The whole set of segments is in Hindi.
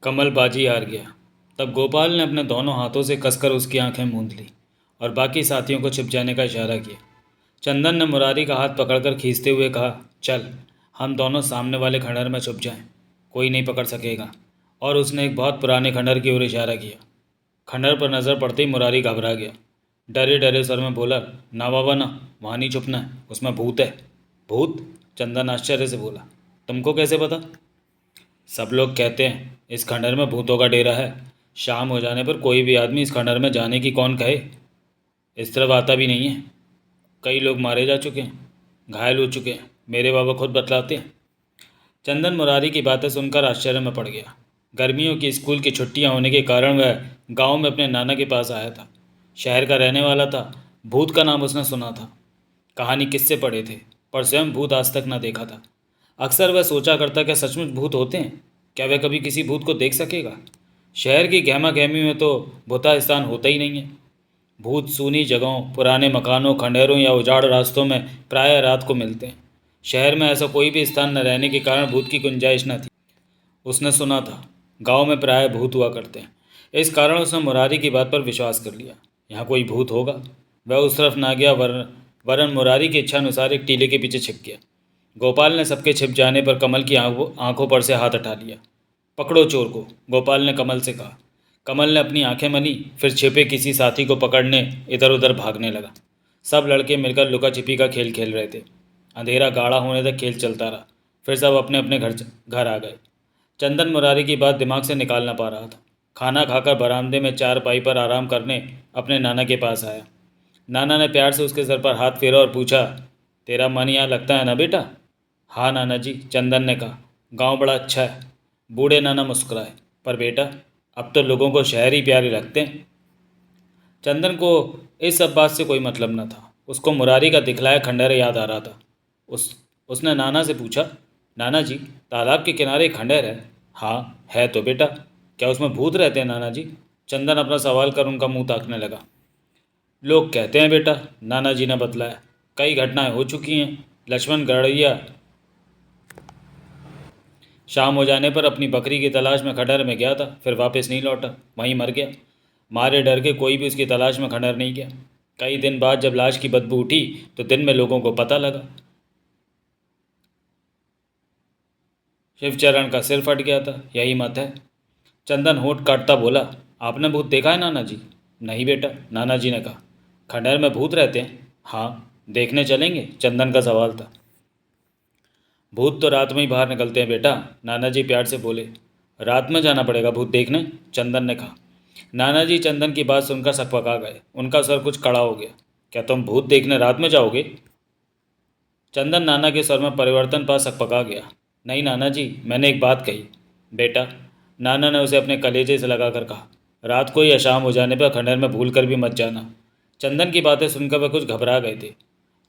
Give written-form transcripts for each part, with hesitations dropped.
कमल बाजी हार गया। तब गोपाल ने अपने दोनों हाथों से कसकर उसकी आंखें मूंद ली और बाकी साथियों को छिप जाने का इशारा किया। चंदन ने मुरारी का हाथ पकड़कर खींचते हुए कहा, चल हम दोनों सामने वाले खंडहर में छुप जाएं, कोई नहीं पकड़ सकेगा। और उसने एक बहुत पुराने खंडहर की ओर इशारा किया। खंडहर पर नज़र पड़ते ही मुरारी घबरा गया। डरे डरे स्वर में बोला, ना बाबा ना, वहाँ नहीं छुपना है, उसमें भूत है। भूत? चंदन आश्चर्य से बोला, तुमको कैसे पता? सब लोग कहते हैं इस खंडहर में भूतों का डेरा है। शाम हो जाने पर कोई भी आदमी इस खंडहर में जाने की कौन कहे। इस तरफ आता भी नहीं है। कई लोग मारे जा चुके हैं, घायल हो चुके हैं, मेरे बाबा खुद बतलाते हैं। चंदन मुरारी की बातें सुनकर आश्चर्य में पड़ गया। गर्मियों की स्कूल की छुट्टियां होने के कारण वह गांव में अपने नाना के पास आया था। शहर का रहने वाला था। भूत का नाम उसने सुना था, कहानी किससे पढ़े थे, पर स्वयं भूत आज तक न देखा था। अक्सर वह सोचा करता, क्या सचमुच भूत होते हैं? क्या वह कभी किसी भूत को देख सकेगा? शहर की गहमा गहमी में तो भूता स्थान होता ही नहीं है। भूत सूनी जगहों, पुराने मकानों, खंडहरों या उजाड़ रास्तों में प्रायः रात को मिलते हैं। शहर में ऐसा कोई भी स्थान न रहने के कारण भूत की गुंजाइश न थी। उसने सुना था गांव में प्रायः भूत हुआ करते हैं। इस कारण उसने मुरारी की बात पर विश्वास कर लिया। यहाँ कोई भूत होगा। वह उस तरफ ना गया, वरन मुरारी की इच्छानुसार एक टीले के पीछे छिप गया। गोपाल ने सबके छिप जाने पर कमल की आंखों पर से हाथ हटा लिया। पकड़ो चोर को, गोपाल ने कमल से कहा। कमल ने अपनी आंखें मली, फिर छिपे किसी साथी को पकड़ने इधर उधर भागने लगा। सब लड़के मिलकर लुका छिपी का खेल खेल रहे थे। अंधेरा गाढ़ा होने तक खेल चलता रहा। फिर सब अपने अपने घर आ गए। चंदन मुरारी की बात दिमाग से निकाल ना पा रहा था। खाना खाकर बरामदे में चारपाई पर आराम करने अपने नाना के पास आया। नाना ने प्यार से उसके सर पर हाथ फेरा और पूछा, तेरा मन यहाँ लगता है ना बेटा? हाँ नाना जी, चंदन ने कहा। गांव बड़ा अच्छा है। बूढ़े नाना मुस्कुराए। पर बेटा, अब तो लोगों को शहर ही प्यारे लगते हैं। चंदन को इस सब बात से कोई मतलब न था। उसको मुरारी का दिखलाया खंडहर याद आ रहा था। उसने नाना से पूछा, नाना जी, तालाब के किनारे एक खंडहर है? हाँ है तो बेटा। क्या उसमें भूत रहते हैं नाना जी? चंदन अपना सवाल कर उनका मुंह ताकने लगा। लोग कहते हैं बेटा, नाना जी ने बतलाया। कई घटनाएं हो चुकी हैं। लक्ष्मण गड़ैया शाम हो जाने पर अपनी बकरी की तलाश में खंडहर में गया था, फिर वापस नहीं लौटा, वहीं मर गया। मारे डर के कोई भी उसकी तलाश में खंडहर नहीं गया। कई दिन बाद जब लाश की बदबू उठी तो दिन में लोगों को पता लगा। शिवचरण का सिर फट गया था, यही मत है। चंदन होठ काटता बोला, आपने भूत देखा है नाना जी? नहीं बेटा, नाना जी ने कहा। खंडहर में भूत रहते हैं? हाँ। देखने चलेंगे? चंदन का सवाल था। भूत तो रात में ही बाहर निकलते हैं बेटा, नाना जी प्यार से बोले। रात में जाना पड़ेगा भूत देखने? चंदन ने कहा। नाना जी चंदन की बात सुनकर सकपका गए। उनका सर कुछ कड़ा हो गया। क्या तुम भूत देखने रात में जाओगे? चंदन नाना के स्वर में परिवर्तन पा सकपका गया। नहीं नाना जी, मैंने एक बात कही। बेटा, नाना ने उसे अपने कलेजे से लगाकर कहा, रात को या शाम हो जाने पर खंडहर में भूल कर भी मत जाना। चंदन की बातें सुनकर वह कुछ घबरा गए थे।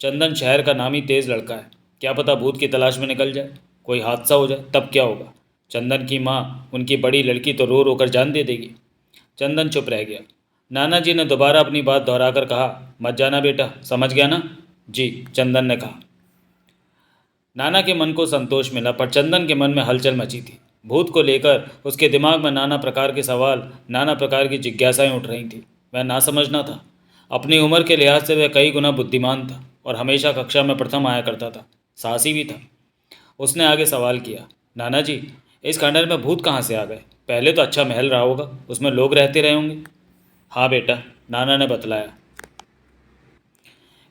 चंदन शहर का नामी तेज़ लड़का है। क्या पता भूत की तलाश में निकल जाए, कोई हादसा हो जाए, तब क्या होगा? चंदन की माँ, उनकी बड़ी लड़की तो रो रो कर जान दे देगी। चंदन चुप रह गया। नाना जी ने दोबारा अपनी बात दोहराकर कहा, मत जाना बेटा, समझ गया ना? जी, चंदन ने कहा। नाना के मन को संतोष मिला, पर चंदन के मन में हलचल मची थी। भूत को लेकर उसके दिमाग में नाना प्रकार के सवाल, नाना प्रकार की जिज्ञासाएं उठ रही थी। वह ना समझना था। अपनी उम्र के लिहाज से वह कई गुना बुद्धिमान था और हमेशा कक्षा में प्रथम आया करता था। साहसी भी था। उसने आगे सवाल किया, नाना जी, इस खंडहर में भूत कहाँ से आ गए? पहले तो अच्छा महल रहा होगा, उसमें लोग रहते रहे होंगे। हाँ बेटा, नाना ने बतलाया।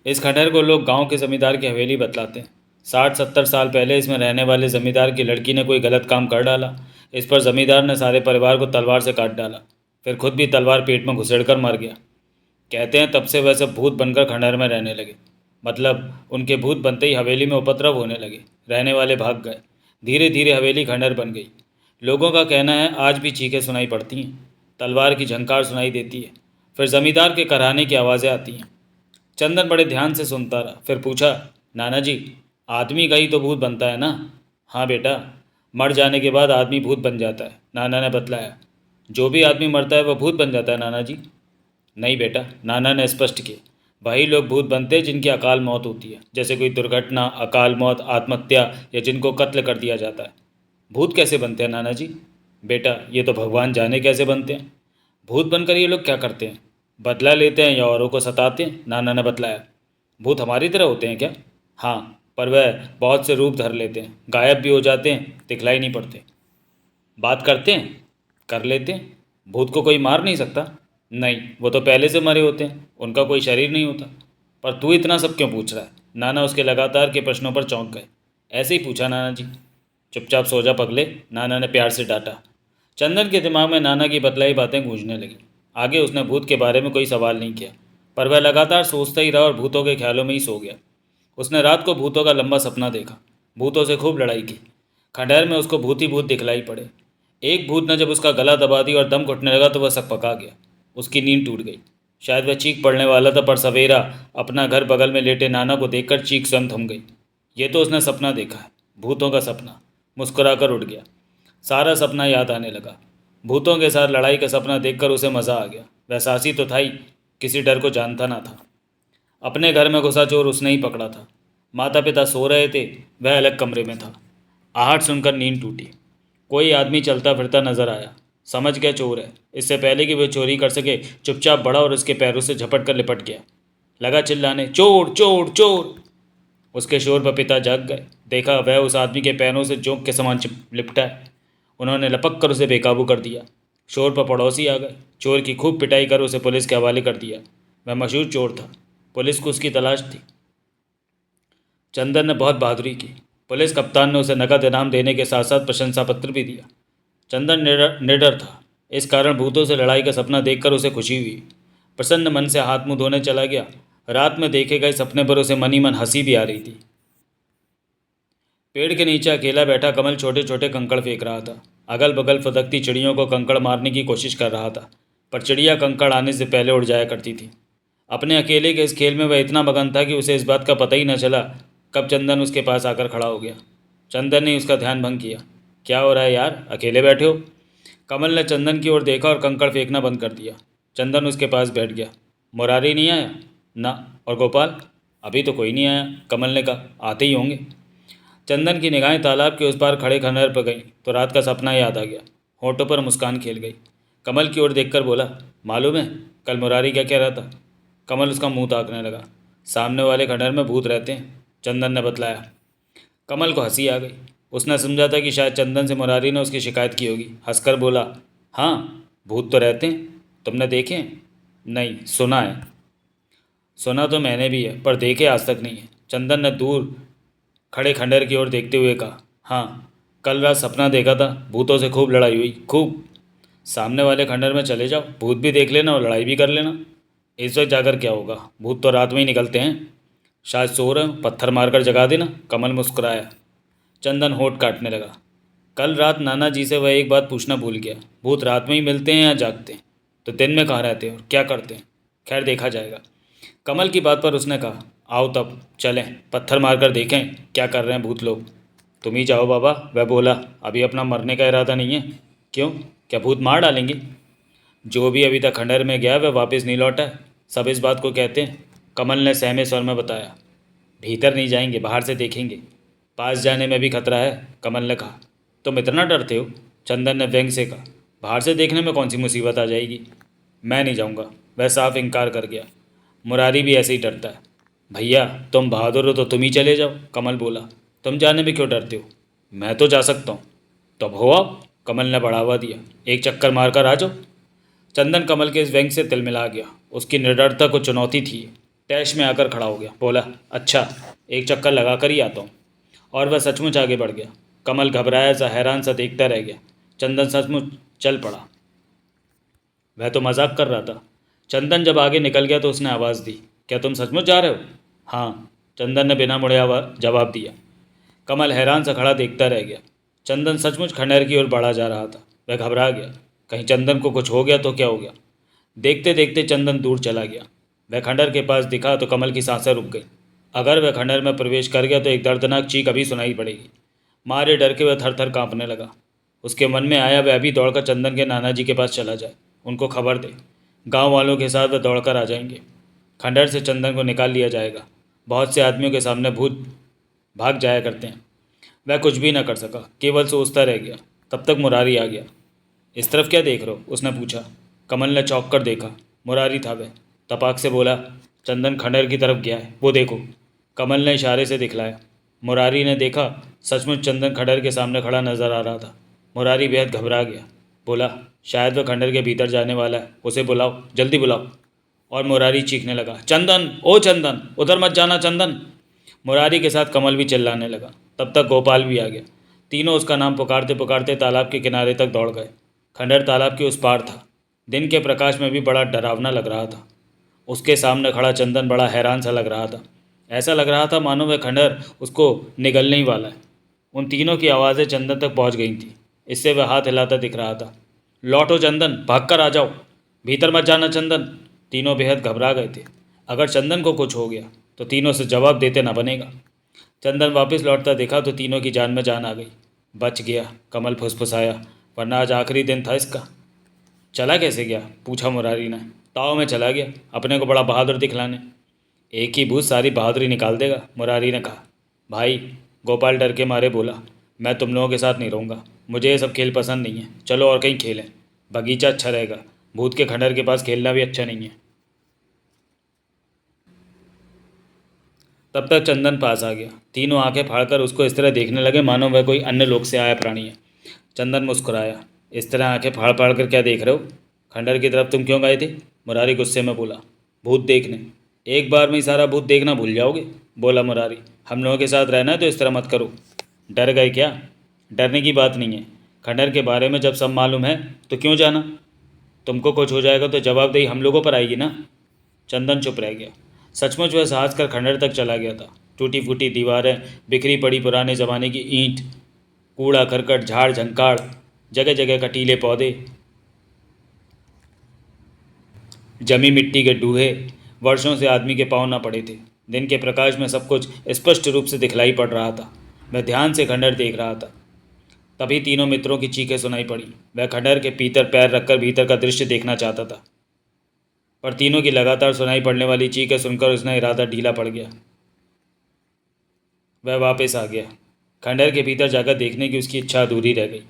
इस खंडहर को लोग गांव के जमींदार की हवेली बतलाते हैं। 60-70 साल पहले इसमें रहने वाले जमींदार की लड़की ने कोई गलत काम कर डाला। इस पर जमींदार ने सारे परिवार को तलवार से काट डाला। फिर खुद भी तलवार पेट में घुसेड़कर मर गया। कहते हैं तब से वह सब भूत बनकर खंडहर में रहने लगे। मतलब उनके भूत बनते ही हवेली में उपद्रव होने लगे। रहने वाले भाग गए। धीरे धीरे हवेली खंडहर बन गई। लोगों का कहना है आज भी चीखें सुनाई पड़ती हैं, तलवार की झंकार सुनाई देती है, फिर जमींदार के कराने की आवाज़ें आती हैं। चंदन बड़े ध्यान से सुनता रहा, फिर पूछा, नाना जी, आदमी का ही तो भूत बनता है ना? हाँ बेटा, मर जाने के बाद आदमी भूत बन जाता है, नाना ने बतलाया। जो भी आदमी मरता है वह भूत बन जाता है नाना जी? नहीं बेटा, नाना ने स्पष्ट किया। वही लोग भूत बनते हैं जिनकी अकाल मौत होती है, जैसे कोई दुर्घटना, अकाल मौत, आत्महत्या, या जिनको कत्ल कर दिया जाता है। भूत कैसे बनते हैं नाना जी? बेटा ये तो भगवान जाने कैसे बनते हैं। भूत बनकर ये लोग क्या करते हैं? बदला लेते हैं या औरों को सताते हैं? नाना ने बतलाया। भूत हमारी तरह होते हैं क्या? हाँ, पर वह बहुत से रूप धर लेते हैं, गायब भी हो जाते हैं, दिखलाई नहीं पड़ते। बात करते हैं? कर लेते हैं। भूत को कोई मार नहीं सकता? नहीं, वो तो पहले से मरे होते हैं, उनका कोई शरीर नहीं होता। पर तू इतना सब क्यों पूछ रहा है? नाना उसके लगातार के प्रश्नों पर चौंक गए। ऐसे ही पूछा नाना जी। चुपचाप सो जा पगले, नाना ने प्यार से डांटा। चंदन के दिमाग में नाना की बतलाई बातें गूंजने लगीं। आगे उसने भूत के बारे में कोई सवाल नहीं किया, पर वह लगातार सोचता ही रहा और भूतों के ख्यालों में ही सो गया। उसने रात को भूतों का लंबा सपना देखा, भूतों से खूब लड़ाई की। खंडहर में उसको भूत ही भूत दिखलाई पड़े। एक भूत ने जब उसका गला दबा दिया और दम घुटने लगा तो वह सकपका गया। उसकी नींद टूट गई। शायद वह चीख पड़ने वाला था, पर सवेरा अपना घर बगल में लेटे नाना को देखकर चीख स्वयं थम गई। ये तो उसने सपना देखा है, भूतों का सपना। मुस्कुराकर उठ गया। सारा सपना याद आने लगा। भूतों के साथ लड़ाई का सपना देखकर उसे मज़ा आ गया। वह साहसी तो था ही, किसी डर को जानता ना था। अपने घर में घुसा चोर उसने ही पकड़ा था। माता पिता सो रहे थे, वह अलग कमरे में था। आहट सुनकर नींद टूटी। कोई आदमी चलता फिरता नजर आया। समझ गया चोर है। इससे पहले कि वह चोरी कर सके, चुपचाप बढ़ा और उसके पैरों से झपट कर लिपट गया। लगा चिल्लाने, चोर चोर चोर। उसके शोर पर पिता जाग गए। देखा वह उस आदमी के पैरों से जोंक के समान लिपटा है। उन्होंने लपक कर उसे बेकाबू कर दिया। शोर पर पड़ोसी आ गए। चोर की खूब पिटाई कर उसे पुलिस के हवाले कर दिया। वह मशहूर चोर था, पुलिस को उसकी तलाश थी। चंदन ने बहुत बहादुरी की। पुलिस कप्तान ने उसे नकद इनाम देने के साथ साथ प्रशंसा पत्र भी दिया। चंदन निडर था, इस कारण भूतों से लड़ाई का सपना देखकर उसे खुशी हुई। प्रसन्न मन से हाथ मुंह धोने चला गया। रात में देखे गए सपने पर उसे मनी मन हंसी भी आ रही थी। पेड़ के नीचे अकेला बैठा कमल छोटे छोटे कंकड़ फेंक रहा था। अगल बगल फुदकती चिड़ियों को कंकड़ मारने की कोशिश कर रहा था, पर चिड़िया कंकड़ आने से पहले उड़ जाया करती थी। अपने अकेले के इस खेल में वह इतना मगन था कि उसे इस बात का पता ही न चला कब चंदन उसके पास आकर खड़ा हो गया। चंदन ने उसका ध्यान भंग किया। क्या हो रहा है यार, अकेले बैठे हो? कमल ने चंदन की ओर देखा और कंकड़ फेंकना बंद कर दिया। चंदन उसके पास बैठ गया। मुरारी नहीं आया? ना। और गोपाल? अभी तो कोई नहीं आया, कमल ने कहा। आते ही होंगे। चंदन की निगाहें तालाब के उस पार खड़े खंडहर पर गईं तो रात का सपना याद आ गया। होठों पर मुस्कान खेल गई। कमल की ओर देखकर बोला, मालूम है कल मुरारी क्या कह रहा था? कमल उसका मुंह ताकने लगा। सामने वाले खंडहर में भूत रहते हैं, चंदन ने बतलाया। कमल को हंसी आ गई। उसने समझा था कि शायद चंदन से मुरारी ने उसकी शिकायत की होगी। हंसकर बोला, हाँ भूत तो रहते हैं, तुमने देखे हैं? नहीं, सुना है। सुना तो मैंने भी है, पर देखे आज तक नहीं है। चंदन ने दूर खड़े खंडहर की ओर देखते हुए कहा, हाँ कल रात सपना देखा था, भूतों से खूब लड़ाई हुई, खूब। सामने वाले खंडहर में चले जाओ, भूत भी देख लेना और लड़ाई भी कर लेना। इस वक्त जाकर क्या होगा, भूत तो रात में ही निकलते हैं। शायद सो रहे हो, पत्थर मारकर जगा देना। कमल मुस्कुराया। चंदन होठ काटने लगा। कल रात नाना जी से वह एक बात पूछना भूल गया, भूत रात में ही मिलते हैं या जागते हैं? तो दिन में कहाँ रहते हैं और क्या करते हैं? खैर देखा जाएगा। कमल की बात पर उसने कहा, आओ तब चलें, पत्थर मारकर देखें क्या कर रहे हैं भूत लोग। तुम ही जाओ बाबा, वह बोला। अभी अपना मरने का इरादा नहीं है। क्यों, क्या भूत मार डालेंगे? जो भी अभी तक खंडहर में गया वह वापस नहीं लौटा है, सब इस बात को कहते हैं। कमल ने सहमे स्वर में बताया। भीतर नहीं जाएंगे, बाहर से देखेंगे। पास जाने में भी खतरा है, कमल ने कहा। तुम इतना डरते हो? चंदन ने व्यंग से कहा। बाहर से देखने में कौन सी मुसीबत आ जाएगी? मैं नहीं जाऊंगा, वह साफ इनकार कर गया। मुरारी भी ऐसे ही डरता है। भैया तुम बहादुर हो तो तुम ही चले जाओ, कमल बोला। तुम जाने में क्यों डरते हो? मैं तो जा सकता हूँ। तब हो आप, कमल ने बढ़ावा दिया। एक चक्कर मारकर आ जाओ। चंदन कमल के इस व्यंग से तिलमिला गया। उसकी निडरता को चुनौती थी। तैश में आकर खड़ा हो गया, बोला, अच्छा एक चक्कर लगा कर ही आता हूँ। और वह सचमुच आगे बढ़ गया। कमल घबराया सा हैरान सा देखता रह गया। चंदन सचमुच चल पड़ा। वह तो मजाक कर रहा था। चंदन जब आगे निकल गया तो उसने आवाज़ दी, क्या तुम सचमुच जा रहे हो? हाँ, चंदन ने बिना मुड़े जवाब दिया। कमल हैरान सा खड़ा देखता रह गया। चंदन सचमुच खंडहर की ओर बढ़ा जा रहा था। वह घबरा गया, कहीं चंदन को कुछ हो गया तो क्या हो गया। देखते देखते चंदन दूर चला गया। वह खंडहर के पास दिखा तो कमल की सांसें रुक गई। अगर वह खंडहर में प्रवेश कर गया तो एक दर्दनाक चीख अभी सुनाई पड़ेगी। मारे डर के वह थर थर काँपने लगा। उसके मन में आया वह अभी दौड़कर चंदन के नाना जी के पास चला जाए, उनको खबर दे। गांव वालों के साथ वह दौड़कर आ जाएंगे। खंडहर से चंदन को निकाल लिया जाएगा। बहुत से आदमियों के सामने भूत भाग जाया करते हैं। वह कुछ भी न कर सका, केवल सोचता रह गया। तब तक मुरारी आ गया। इस तरफ क्या देख रहे हो? उसने पूछा। कमल ने चौंक कर देखा। मुरारी था वह। तपाक से बोला, चंदन खंडहर की तरफ गया है, वो देखो। कमल ने इशारे से दिखलाया। मुरारी ने देखा, सचमुच चंदन खंडहर के सामने खड़ा नजर आ रहा था। मुरारी बेहद घबरा गया। बोला, शायद वह खंडहर के भीतर जाने वाला है, उसे बुलाओ, जल्दी बुलाओ। और मुरारी चीखने लगा, चंदन, ओ चंदन, उधर मत जाना चंदन। मुरारी के साथ कमल भी चिल्लाने लगा। तब तक गोपाल भी आ गया। तीनों उसका नाम पुकारते पुकारते तालाब के किनारे तक दौड़ गए। खंडहर तालाब के उस पार था। दिन के प्रकाश में भी बड़ा डरावना लग रहा था। उसके सामने खड़ा चंदन बड़ा हैरान सा लग रहा था। ऐसा लग रहा था मानो वह खंडहर उसको निगलने ही वाला है। उन तीनों की आवाज़ें चंदन तक पहुंच गई थी। इससे वह हाथ हिलाता दिख रहा था। लौटो चंदन, भागकर आ जाओ, भीतर मत जाना चंदन। तीनों बेहद घबरा गए थे। अगर चंदन को कुछ हो गया तो तीनों से जवाब देते ना बनेगा। चंदन वापस लौटता देखा तो तीनों की जान में जान आ गई। बच गया, कमल फुसफुसाया, वरना आज आखिरी दिन था इसका। चला कैसे गया? पूछा मुरारी ने। ताव में चला गया, अपने को बड़ा बहादुर दिखलाने। एक ही बूझ सारी बहादुरी निकाल देगा, मुरारी ने कहा। भाई, गोपाल डर के मारे बोला, मैं तुम लोगों के साथ नहीं रहूँगा, मुझे ये सब खेल पसंद नहीं है, चलो और कहीं खेलें। बगीचा अच्छा रहेगा, भूत के खंडहर के पास खेलना भी अच्छा नहीं है। तब तक चंदन पास आ गया। तीनों आंखें फाड़कर उसको इस तरह देखने लगे मानो वह कोई अन्य लोक से आया प्राणी है। चंदन मुस्कुराया। इस तरह आंखें फाड़ फाड़ कर क्या देख रहे हो? खंडहर की तरफ तुम क्यों गए थे? मुरारी गुस्से में बोला। भूत देखने। एक बार में ही सारा भूत देखना भूल जाओगे, बोला मुरारी। हम लोगों के साथ रहना है तो इस तरह मत करो। डर गए क्या? डरने की बात नहीं है। खंडहर के बारे में जब सब मालूम है तो क्यों जाना? तुमको कुछ हो जाएगा तो जवाबदेही हम लोगों पर आएगी ना। चंदन चुप रह गया। सचमुच वह साहस कर खंडहर तक चला गया था। टूटी फूटी दीवारें, बिखरी पड़ी पुराने ज़माने की ईंट, कूड़ा करकट, झाड़ झंकाड़, जगह जगह कटीले पौधे, जमी मिट्टी के डूहे, वर्षों से आदमी के पाँव न पड़े थे। दिन के प्रकाश में सब कुछ स्पष्ट रूप से दिखलाई पड़ रहा था। मैं ध्यान से खंडहर देख रहा था। तभी तीनों मित्रों की चीखें सुनाई पड़ी। वह खंडहर के भीतर पैर रखकर भीतर का दृश्य देखना चाहता था, पर तीनों की लगातार सुनाई पड़ने वाली चीखें सुनकर उसका इरादा ढीला पड़ गया। वह वापस आ गया। खंडहर के भीतर जाकर देखने की उसकी इच्छा अधूरी रह गई।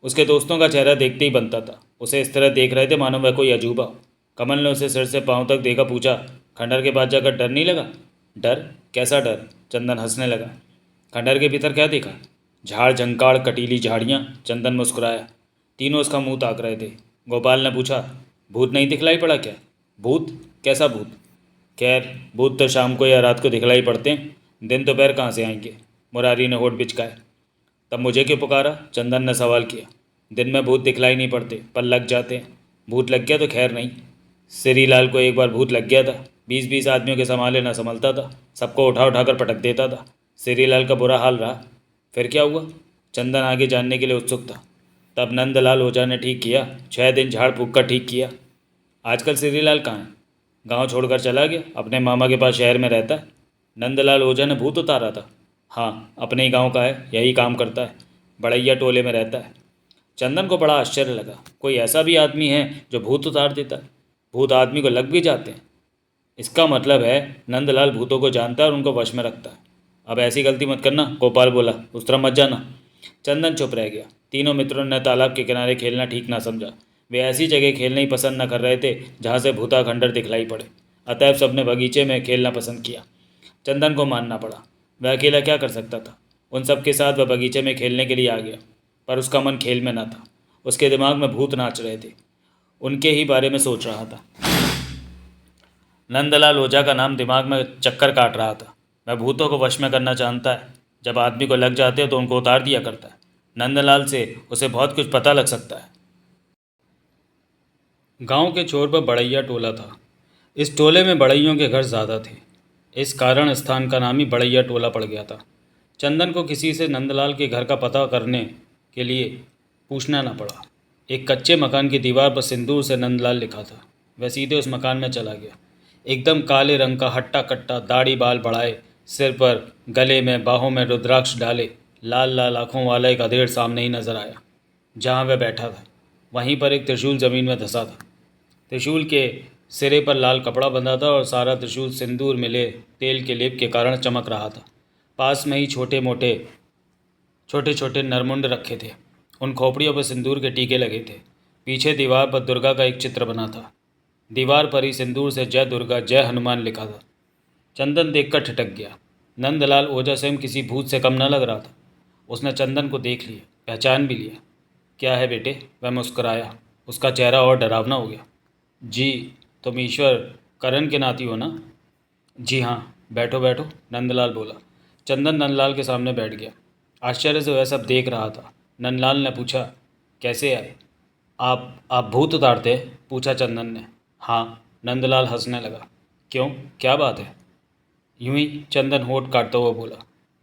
उसके दोस्तों का चेहरा देखते ही बनता था। उसे इस तरह देख रहे थे मानो वह कोई अजूबा। कमल ने उसे सिर से पांव तक देखा। पूछा, खंडहर के पास जाकर डर नहीं लगा? डर? कैसा डर? चंदन हंसने लगा। खंडहर के भीतर क्या देखा? झाड़ झंकाड़, कटीली झाड़ियाँ। चंदन मुस्कुराया। तीनों उसका मुंह ताक रहे थे। गोपाल ने पूछा, भूत नहीं दिखलाई पड़ा क्या? भूत? कैसा भूत? खैर, भूत तो शाम को या रात को दिखलाई पड़ते हैं, दिन दोपहर कहाँ से आएंगे? मुरारी ने होठ बिचकाए। तब मुझे क्यों पुकारा? चंदन ने सवाल किया। दिन में भूत दिखलाई नहीं पड़ते, पर लग जाते हैं। भूत लग गया तो खैर नहीं। सिरीलाल को एक बार भूत लग गया था। 20-20 आदमियों के संभाले न संभलता था, सबको उठा उठा कर पटक देता था। सिरीलाल का बुरा हाल रहा। फिर क्या हुआ? चंदन आगे जानने के लिए उत्सुक था। तब नंदलाल ओझा ने ठीक किया, 6 दिन झाड़ फूक कर ठीक किया। आजकल सिरीलाल कहाँ है? गांव छोड़कर चला गया, अपने मामा के पास शहर में रहता है। नंदलाल ओझा ने भूत उतारा था? हाँ, अपने ही गांव का है, यही काम करता है, बड़ैया टोले में रहता है। चंदन को बड़ा आश्चर्य लगा। कोई ऐसा भी आदमी है जो भूत उतार देता है? भूत आदमी को लग भी जाते हैं? इसका मतलब है नंदलाल भूतों को जानता है और उनको वश में रखता है। अब ऐसी गलती मत करना, गोपाल बोला, उस तरह मत जाना। चंदन चुप रह गया। तीनों मित्रों ने तालाब के किनारे खेलना ठीक ना समझा। वे ऐसी जगह खेलना ही पसंद न कर रहे थे जहाँ से भूता खंडर दिखलाई पड़े। अतएव सबने बगीचे में खेलना पसंद किया। चंदन को मानना पड़ा। वह अकेला क्या कर सकता था? उन सब के साथ वह बगीचे में खेलने के लिए आ गया, पर उसका मन खेल में न था। उसके दिमाग में भूत नाच रहे थे, उनके ही बारे में सोच रहा था। नंदलाल ओझा का नाम दिमाग में चक्कर काट रहा था। वह भूतों को वश में करना जानता है। जब आदमी को लग जाते हो तो उनको उतार दिया करता है। नंदलाल से उसे बहुत कुछ पता लग सकता है। गांव के छोर पर बड़ैया टोला था। इस टोले में बड़ैयों के घर ज़्यादा थे। इस कारण स्थान का नाम ही बड़ैया टोला पड़ गया था। चंदन को किसी से नंदलाल के घर का पता करने के लिए पूछना न पड़ा। एक कच्चे मकान की दीवार पर सिंदूर से नंदलाल लिखा था। वह सीधे उस मकान में चला गया। एकदम काले रंग का हट्टा कट्टा, दाढ़ी बाल बढ़ाए, सिर पर, गले में, बाहों में रुद्राक्ष डाले, लाल लाल आँखों वाला एक अधेड़ सामने ही नजर आया। जहाँ वह बैठा था वहीं पर एक त्रिशूल ज़मीन में धंसा था। त्रिशूल के सिरे पर लाल कपड़ा बंधा था और सारा त्रिशूल सिंदूर मिले तेल के लेप के कारण चमक रहा था। पास में ही छोटे छोटे नरमुंड रखे थे। उन खोपड़ियों पर सिंदूर के टीके लगे थे। पीछे दीवार पर दुर्गा का एक चित्र बना था। दीवार पर ही सिंदूर से जय दुर्गा जय हनुमान लिखा था। चंदन देखकर ठिठक गया। नंदलाल ओझा स्वयं किसी भूत से कम न लग रहा था। उसने चंदन को देख लिया, पहचान भी लिया। क्या है बेटे? वह मुस्कुराया। उसका चेहरा और डरावना हो गया। जी, तुम ईश्वर करण के नाती हो ना? जी हाँ, बैठो बैठो, नंदलाल बोला। चंदन नंदलाल के सामने बैठ गया। आश्चर्य से वह सब देख रहा था। नंदलाल ने पूछा, कैसे आए? आप भूत उतारते हैं? पूछा चंदन ने। हाँ, नंदलाल हंसने लगा। क्यों, क्या बात है? यूं ही, चंदन होठ काटता हुआ बोला।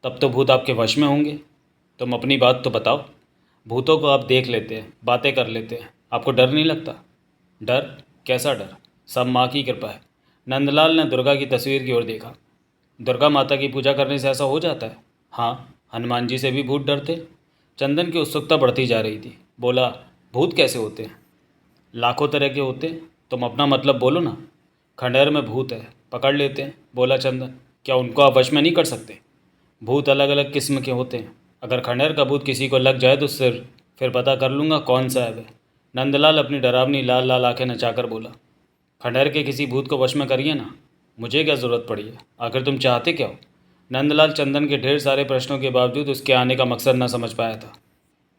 तब तो भूत आपके वश में होंगे। तुम अपनी बात तो बताओ। भूतों को आप देख लेते हैं, बातें कर लेते हैं, आपको डर नहीं लगता? डर? कैसा डर? सब माँ की कृपा है। नंदलाल ने दुर्गा की तस्वीर की ओर देखा। दुर्गा माता की पूजा करने से ऐसा हो जाता है? हाँ, हनुमान जी से भी भूत डरते। चंदन की उत्सुकता बढ़ती जा रही थी। बोला, भूत कैसे होते हैं? लाखों तरह के होते हैं। तुम अपना मतलब बोलो ना। खंडहर में भूत है, पकड़ लेते हैं, बोला चंदन। क्या उनको आप वश में नहीं कर सकते? भूत अलग अलग किस्म के होते हैं। अगर खंडहर का भूत किसी को लग जाए तो सिर फिर पता कर लूँगा कौन सा है वह। नंदलाल अपनी डरावनी लाल लाल आंखें नचाकर बोला। खंडहर के किसी भूत को वश में करिए ना। मुझे क्या ज़रूरत पड़ी है? आखिर तुम चाहते क्या हो? नंदलाल चंदन के ढेर सारे प्रश्नों के बावजूद उसके आने का मकसद न समझ पाया था।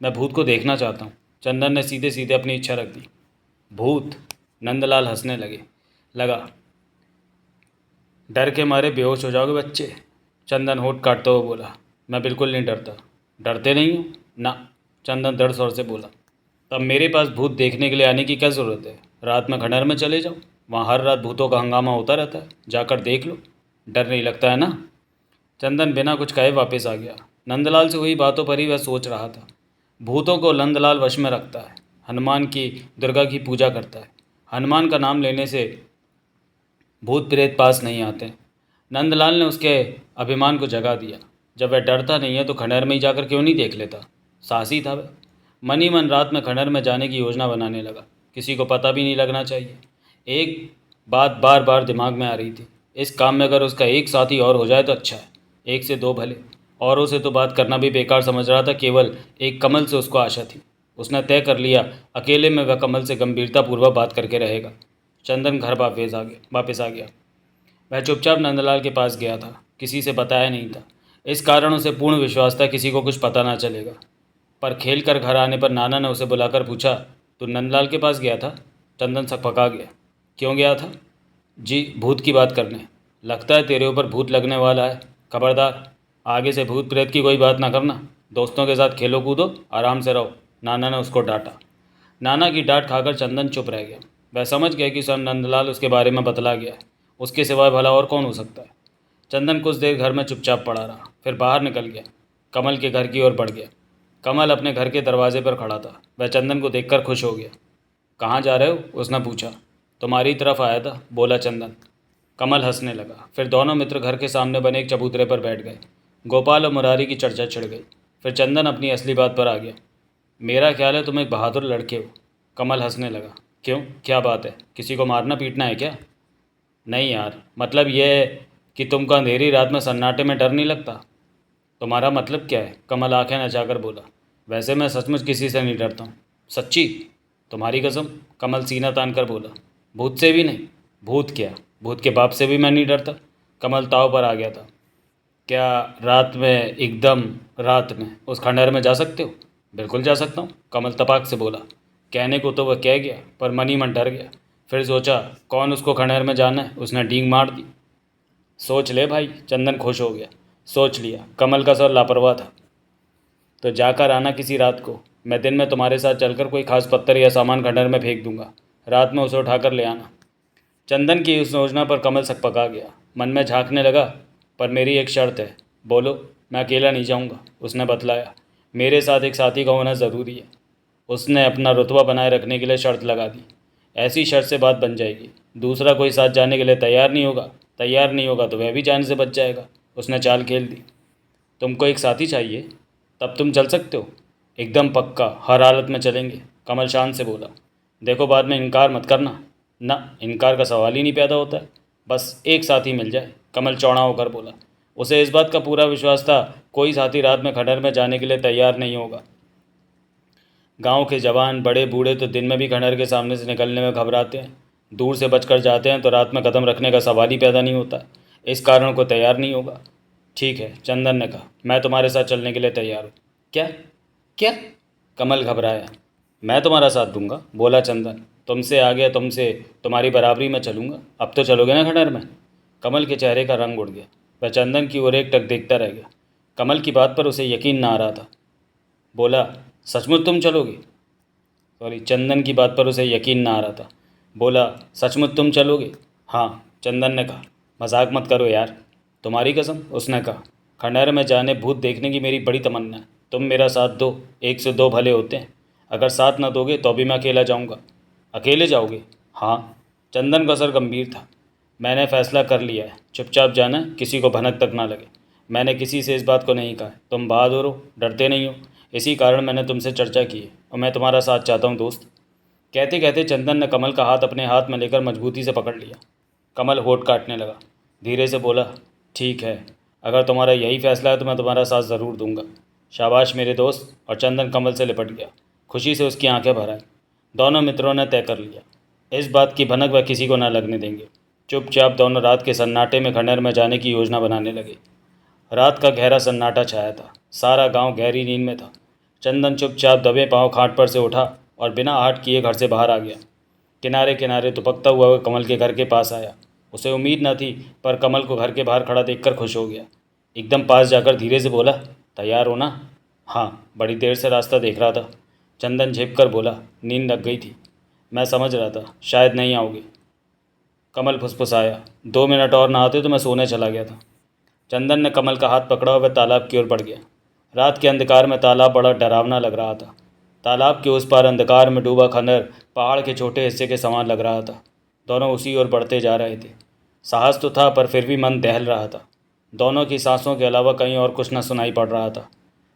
मैं भूत को देखना चाहता हूँ। चंदन ने सीधे सीधे अपनी इच्छा रख दी। भूत? नंदलाल हंसने लगा। डर के मारे बेहोश हो जाओगे बच्चे। चंदन होठ काटते हुए बोला। मैं बिल्कुल नहीं डरता। डरते नहीं हो ना? चंदन दृढ़ स्वर से बोला। तब मेरे पास भूत देखने के लिए आने की क्या ज़रूरत है? रात में खंडहर में चले जाओ, वहाँ हर रात भूतों का हंगामा होता रहता है, जाकर देख लो। डर नहीं लगता है ना? चंदन बिना कुछ कहे वापस आ गया। नंदलाल से हुई बातों पर ही वह सोच रहा था। भूतों को नंदलाल वश में रखता है, हनुमान की दुर्गा की पूजा करता है। हनुमान का नाम लेने से भूत प्रेत पास नहीं आते। नंदलाल ने उसके अभिमान को जगा दिया। जब वह डरता नहीं है तो खंडहर में ही जाकर क्यों नहीं देख लेता? साहसी था वह। मन ही मन रात में खंडहर में जाने की योजना बनाने लगा। किसी को पता भी नहीं लगना चाहिए। एक बात बार बार दिमाग में आ रही थी। इस काम में अगर उसका एक साथी और हो जाए तो अच्छा है। एक से दो भले। औरों से तो बात करना भी बेकार समझ रहा था, केवल एक कमल से उसको आशा थी। उसने तय कर लिया, अकेले में वह कमल से गंभीरतापूर्वक बात करके रहेगा। चंदन घर वापस आ गया। वह चुपचाप नंदलाल के पास गया था। किसी से बताया नहीं था। इस कारण उसे पूर्ण विश्वास था किसी को कुछ पता ना चलेगा। पर खेल कर घर आने पर नाना ने उसे बुलाकर पूछा, तू नंदलाल के पास गया था? चंदन सकपका गया। क्यों गया था? जी, भूत की बात करने। लगता है तेरे ऊपर भूत लगने वाला है। खबरदार, आगे से भूत प्रेत की कोई बात ना करना। दोस्तों के साथ खेलो कूदो, आराम से रहो, नाना ने उसको डांटा। नाना की डांट खाकर चंदन चुप रह गया। वह समझ गया कि सर नंदलाल उसके बारे में बतला गया है। उसके सिवाय भला और कौन हो सकता है? चंदन कुछ देर घर में चुपचाप पड़ा रहा, फिर बाहर निकल गया। कमल के घर की ओर बढ़ गया। कमल अपने घर के दरवाजे पर खड़ा था। वह चंदन को देखकर खुश हो गया। कहाँ जा रहे हो? उसने पूछा। तुम्हारी तरफ आया था, बोला चंदन। कमल हंसने लगा। फिर दोनों मित्र घर के सामने बने एक चबूतरे पर बैठ गए। गोपाल और मुरारी की चर्चा छिड़ गई। फिर चंदन अपनी असली बात पर आ गया। मेरा ख्याल है तुम एक बहादुर लड़के हो। कमल हंसने लगा। क्यों, क्या बात है? किसी को मारना पीटना है क्या? नहीं यार, मतलब यह है कि तुमको अंधेरी रात में सन्नाटे में डर नहीं लगता। तुम्हारा मतलब क्या है? कमल आंखें नचाकर बोला। वैसे मैं सचमुच किसी से नहीं डरता हूँ। सच्ची? तुम्हारी कसम? कमल सीना तान कर बोला। भूत से भी नहीं? भूत क्या, भूत के बाप से भी मैं नहीं डरता। कमल ताव पर आ गया था। क्या रात में, एकदम रात में उस खंडहर में जा सकते हो? बिल्कुल जा सकता हूँ, कमल तपाक से बोला। कहने को तो वह कह गया, पर मन ही मन डर गया। फिर सोचा, कौन उसको खंडहर में जाना है? उसने डींग मार दी। सोच ले भाई, चंदन खुश हो गया। सोच लिया, कमल का स्वर लापरवाह था। तो जाकर आना किसी रात को। मैं दिन में तुम्हारे साथ चलकर कोई खास पत्थर या सामान खंडहर में फेंक दूंगा। रात में उसे उठाकर ले आना। चंदन की उस योजना पर कमल सकपका गया। मन में झांकने लगा। पर मेरी एक शर्त है। बोलो। मैं अकेला नहीं जाऊंगा, उसने बतलाया। मेरे साथ एक साथी का होना ज़रूरी है। उसने अपना रुतबा बनाए रखने के लिए शर्त लगा दी। ऐसी शर्त से बात बन जाएगी। दूसरा कोई साथ जाने के लिए तैयार नहीं होगा तो वह भी जाने से बच जाएगा। उसने चाल खेल दी। तुमको एक साथी चाहिए? तब तुम चल सकते हो। एकदम पक्का, हर हालत में चलेंगे, कमल शान से बोला। देखो, बाद में इनकार मत करना। ना, इनकार का सवाल ही नहीं पैदा होता है। बस एक साथी मिल जाए, कमल चौड़ा होकर बोला। उसे इस बात का पूरा विश्वास था, कोई साथी रात में खंडहर में जाने के लिए तैयार नहीं होगा। गांव के जवान बड़े बूढ़े तो दिन में भी खंडहर के सामने से निकलने में घबराते हैं, दूर से बचकर जाते हैं तो रात में कदम रखने का सवाल ही पैदा नहीं होता। इस कारण को तैयार नहीं होगा। ठीक है, चंदन ने कहा, मैं तुम्हारे साथ चलने के लिए तैयार हूँ। क्या? क्या? कमल घबराया। मैं तुम्हारा साथ दूंगा, बोला चंदन। तुमसे आगे तुमसे तुम्हारी बराबरी में चलूंगा। अब तो चलोगे ना खंडहर में? कमल के चेहरे का रंग उड़ गया। वह चंदन की ओर एकटक देखता रह गया। कमल की बात पर उसे यकीन ना आ रहा था। बोला, सचमुच तुम चलोगे? सॉरी, चंदन की बात पर उसे यकीन ना आ रहा था। बोला, सचमुच तुम चलोगे? हाँ, चंदन ने कहा। मजाक मत करो यार। तुम्हारी कसम, उसने कहा। खंडहर में जाने भूत देखने की मेरी बड़ी तमन्ना है। तुम मेरा साथ दो, एक से दो भले होते हैं। अगर साथ न दोगे तो भी मैं अकेला जाऊंगा। अकेले जाओगे? हाँ। चंदन का सर गंभीर था। मैंने फैसला कर लिया है, चुपचाप जाना, किसी को भनक तक ना लगे। मैंने किसी से इस बात को नहीं कहा। तुम बहादुर हो, डरते नहीं हो, इसी कारण मैंने तुमसे चर्चा की है और मैं तुम्हारा साथ चाहता हूँ दोस्त। कहते कहते चंदन ने कमल का हाथ अपने हाथ में लेकर मजबूती से पकड़ लिया। कमल होठ काटने लगा। धीरे से बोला, ठीक है, अगर तुम्हारा यही फैसला है तो मैं तुम्हारा साथ ज़रूर दूंगा। शाबाश मेरे दोस्त। और चंदन कमल से लिपट गया। खुशी से उसकी आंखें भर आई। दोनों मित्रों ने तय कर लिया, इस बात की भनक वह किसी को न लगने देंगे। चुपचाप दोनों रात के सन्नाटे में खंडहर में जाने की योजना बनाने लगे। रात का गहरा सन्नाटा छाया था। सारा गांव गहरी नींद में था। चंदन चुपचाप दबे पांव खाट पर से उठा और बिना आहट किए घर से बाहर आ गया। किनारे किनारे दुबकता हुआ वह कमल के घर के पास आया। उसे उम्मीद न थी, पर कमल को घर के बाहर खड़ा देखकर खुश हो गया। एकदम पास जाकर धीरे से बोला, तैयार हो ना? हाँ, बड़ी देर से रास्ता देख रहा था। चंदन झेप कर बोला, नींद लग गई थी। मैं समझ रहा था शायद नहीं आओगे। कमल फुसफुसाया, 2 मिनट और ना आते तो मैं सोने चला गया था। चंदन ने कमल का हाथ पकड़ा और वह तालाब की ओर बढ़ गया। रात के अंधकार में तालाब बड़ा डरावना लग रहा था। तालाब के उस पार अंधकार में डूबा खंडहर पहाड़ के छोटे हिस्से के समान लग रहा था। दोनों उसी ओर बढ़ते जा रहे थे। साहस तो था, पर फिर भी मन दहल रहा था। दोनों की सांसों के अलावा कहीं और कुछ न सुनाई पड़ रहा था।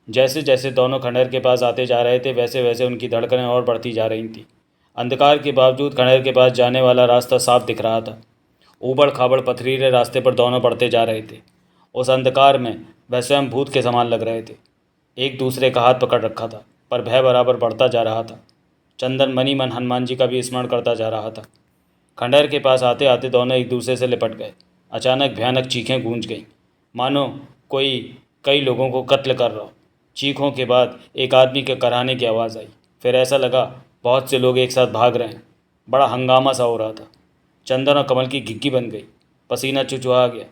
जैसे जैसे दोनों खंडहर के पास आते जा रहे थे, वैसे वैसे उनकी धड़कनें और बढ़ती जा रही थीं। अंधकार के बावजूद खंडहर के पास जाने वाला रास्ता साफ दिख रहा था। ऊबड़ खाबड़ पथरीले रास्ते पर दोनों बढ़ते जा रहे थे। उस अंधकार में वह स्वयं भूत के समान लग रहे थे। एक दूसरे का हाथ पकड़ रखा था, पर भय बराबर बढ़ता जा रहा था। चंदन मनी मन हनुमान जी का भी स्मरण करता जा रहा था। खंडहर के पास आते आते दोनों एक दूसरे से लिपट गए। अचानक भयानक चीखें गूंज गईं, मानो कोई कई लोगों को कत्ल कर रहा हो। चीखों के बाद एक आदमी के कराहने की आवाज़ आई। फिर ऐसा लगा बहुत से लोग एक साथ भाग रहे हैं। बड़ा हंगामा सा हो रहा था। चंदन और कमल की घिग्गी बन गई। पसीना चुचुआ गया।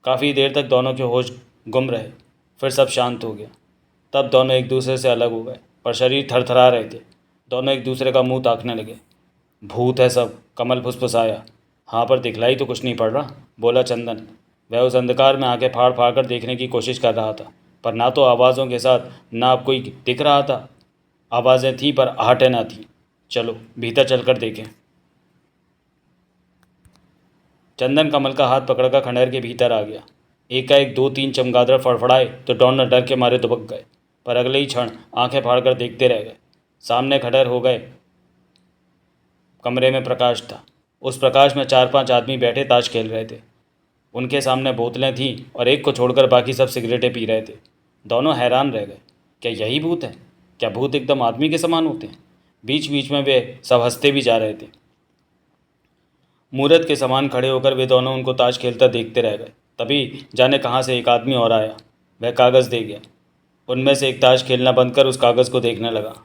काफ़ी देर तक दोनों के होश गुम रहे। फिर सब शांत हो गया। तब दोनों एक दूसरे से अलग हो गए, पर शरीर थरथरा रहे थे। दोनों एक दूसरे का मुंह ताकने लगे। भूत है सब, कमल फुसफुसाया। हाँ, पर दिखलाई तो कुछ नहीं पड़ रहा, बोला चंदन। वह उस अंधकार में आंखें फाड़ फाड़ कर देखने की कोशिश कर रहा था, पर ना तो आवाज़ों के साथ ना अब कोई दिख रहा था। आवाज़ें थीं पर आहटें ना थीं। चलो भीतर चलकर देखें। चंदन कमल का हाथ पकड़कर खंडहर के भीतर आ गया। एकाएक 2-3 चमगादड़ फड़फड़ाए तो दोनों डर के मारे दुबक गए, पर अगले ही क्षण आंखें फाड़कर देखते रह गए। सामने खंडहर हो गए कमरे में प्रकाश था। उस प्रकाश में 4-5 आदमी बैठे ताश खेल रहे थे। उनके सामने बोतलें थीं और एक को छोड़कर बाकी सब सिगरेटें पी रहे थे। दोनों हैरान रह गए। क्या यही भूत है? क्या भूत एकदम आदमी के समान होते हैं? बीच बीच में वे सब हंसते भी जा रहे थे। मूर्त के समान खड़े होकर वे दोनों उनको ताश खेलता देखते रह गए। तभी जाने कहाँ से एक आदमी और आया। वह कागज़ दे गया। उनमें से एक ताश खेलना बंद कर उस कागज़ को देखने लगा।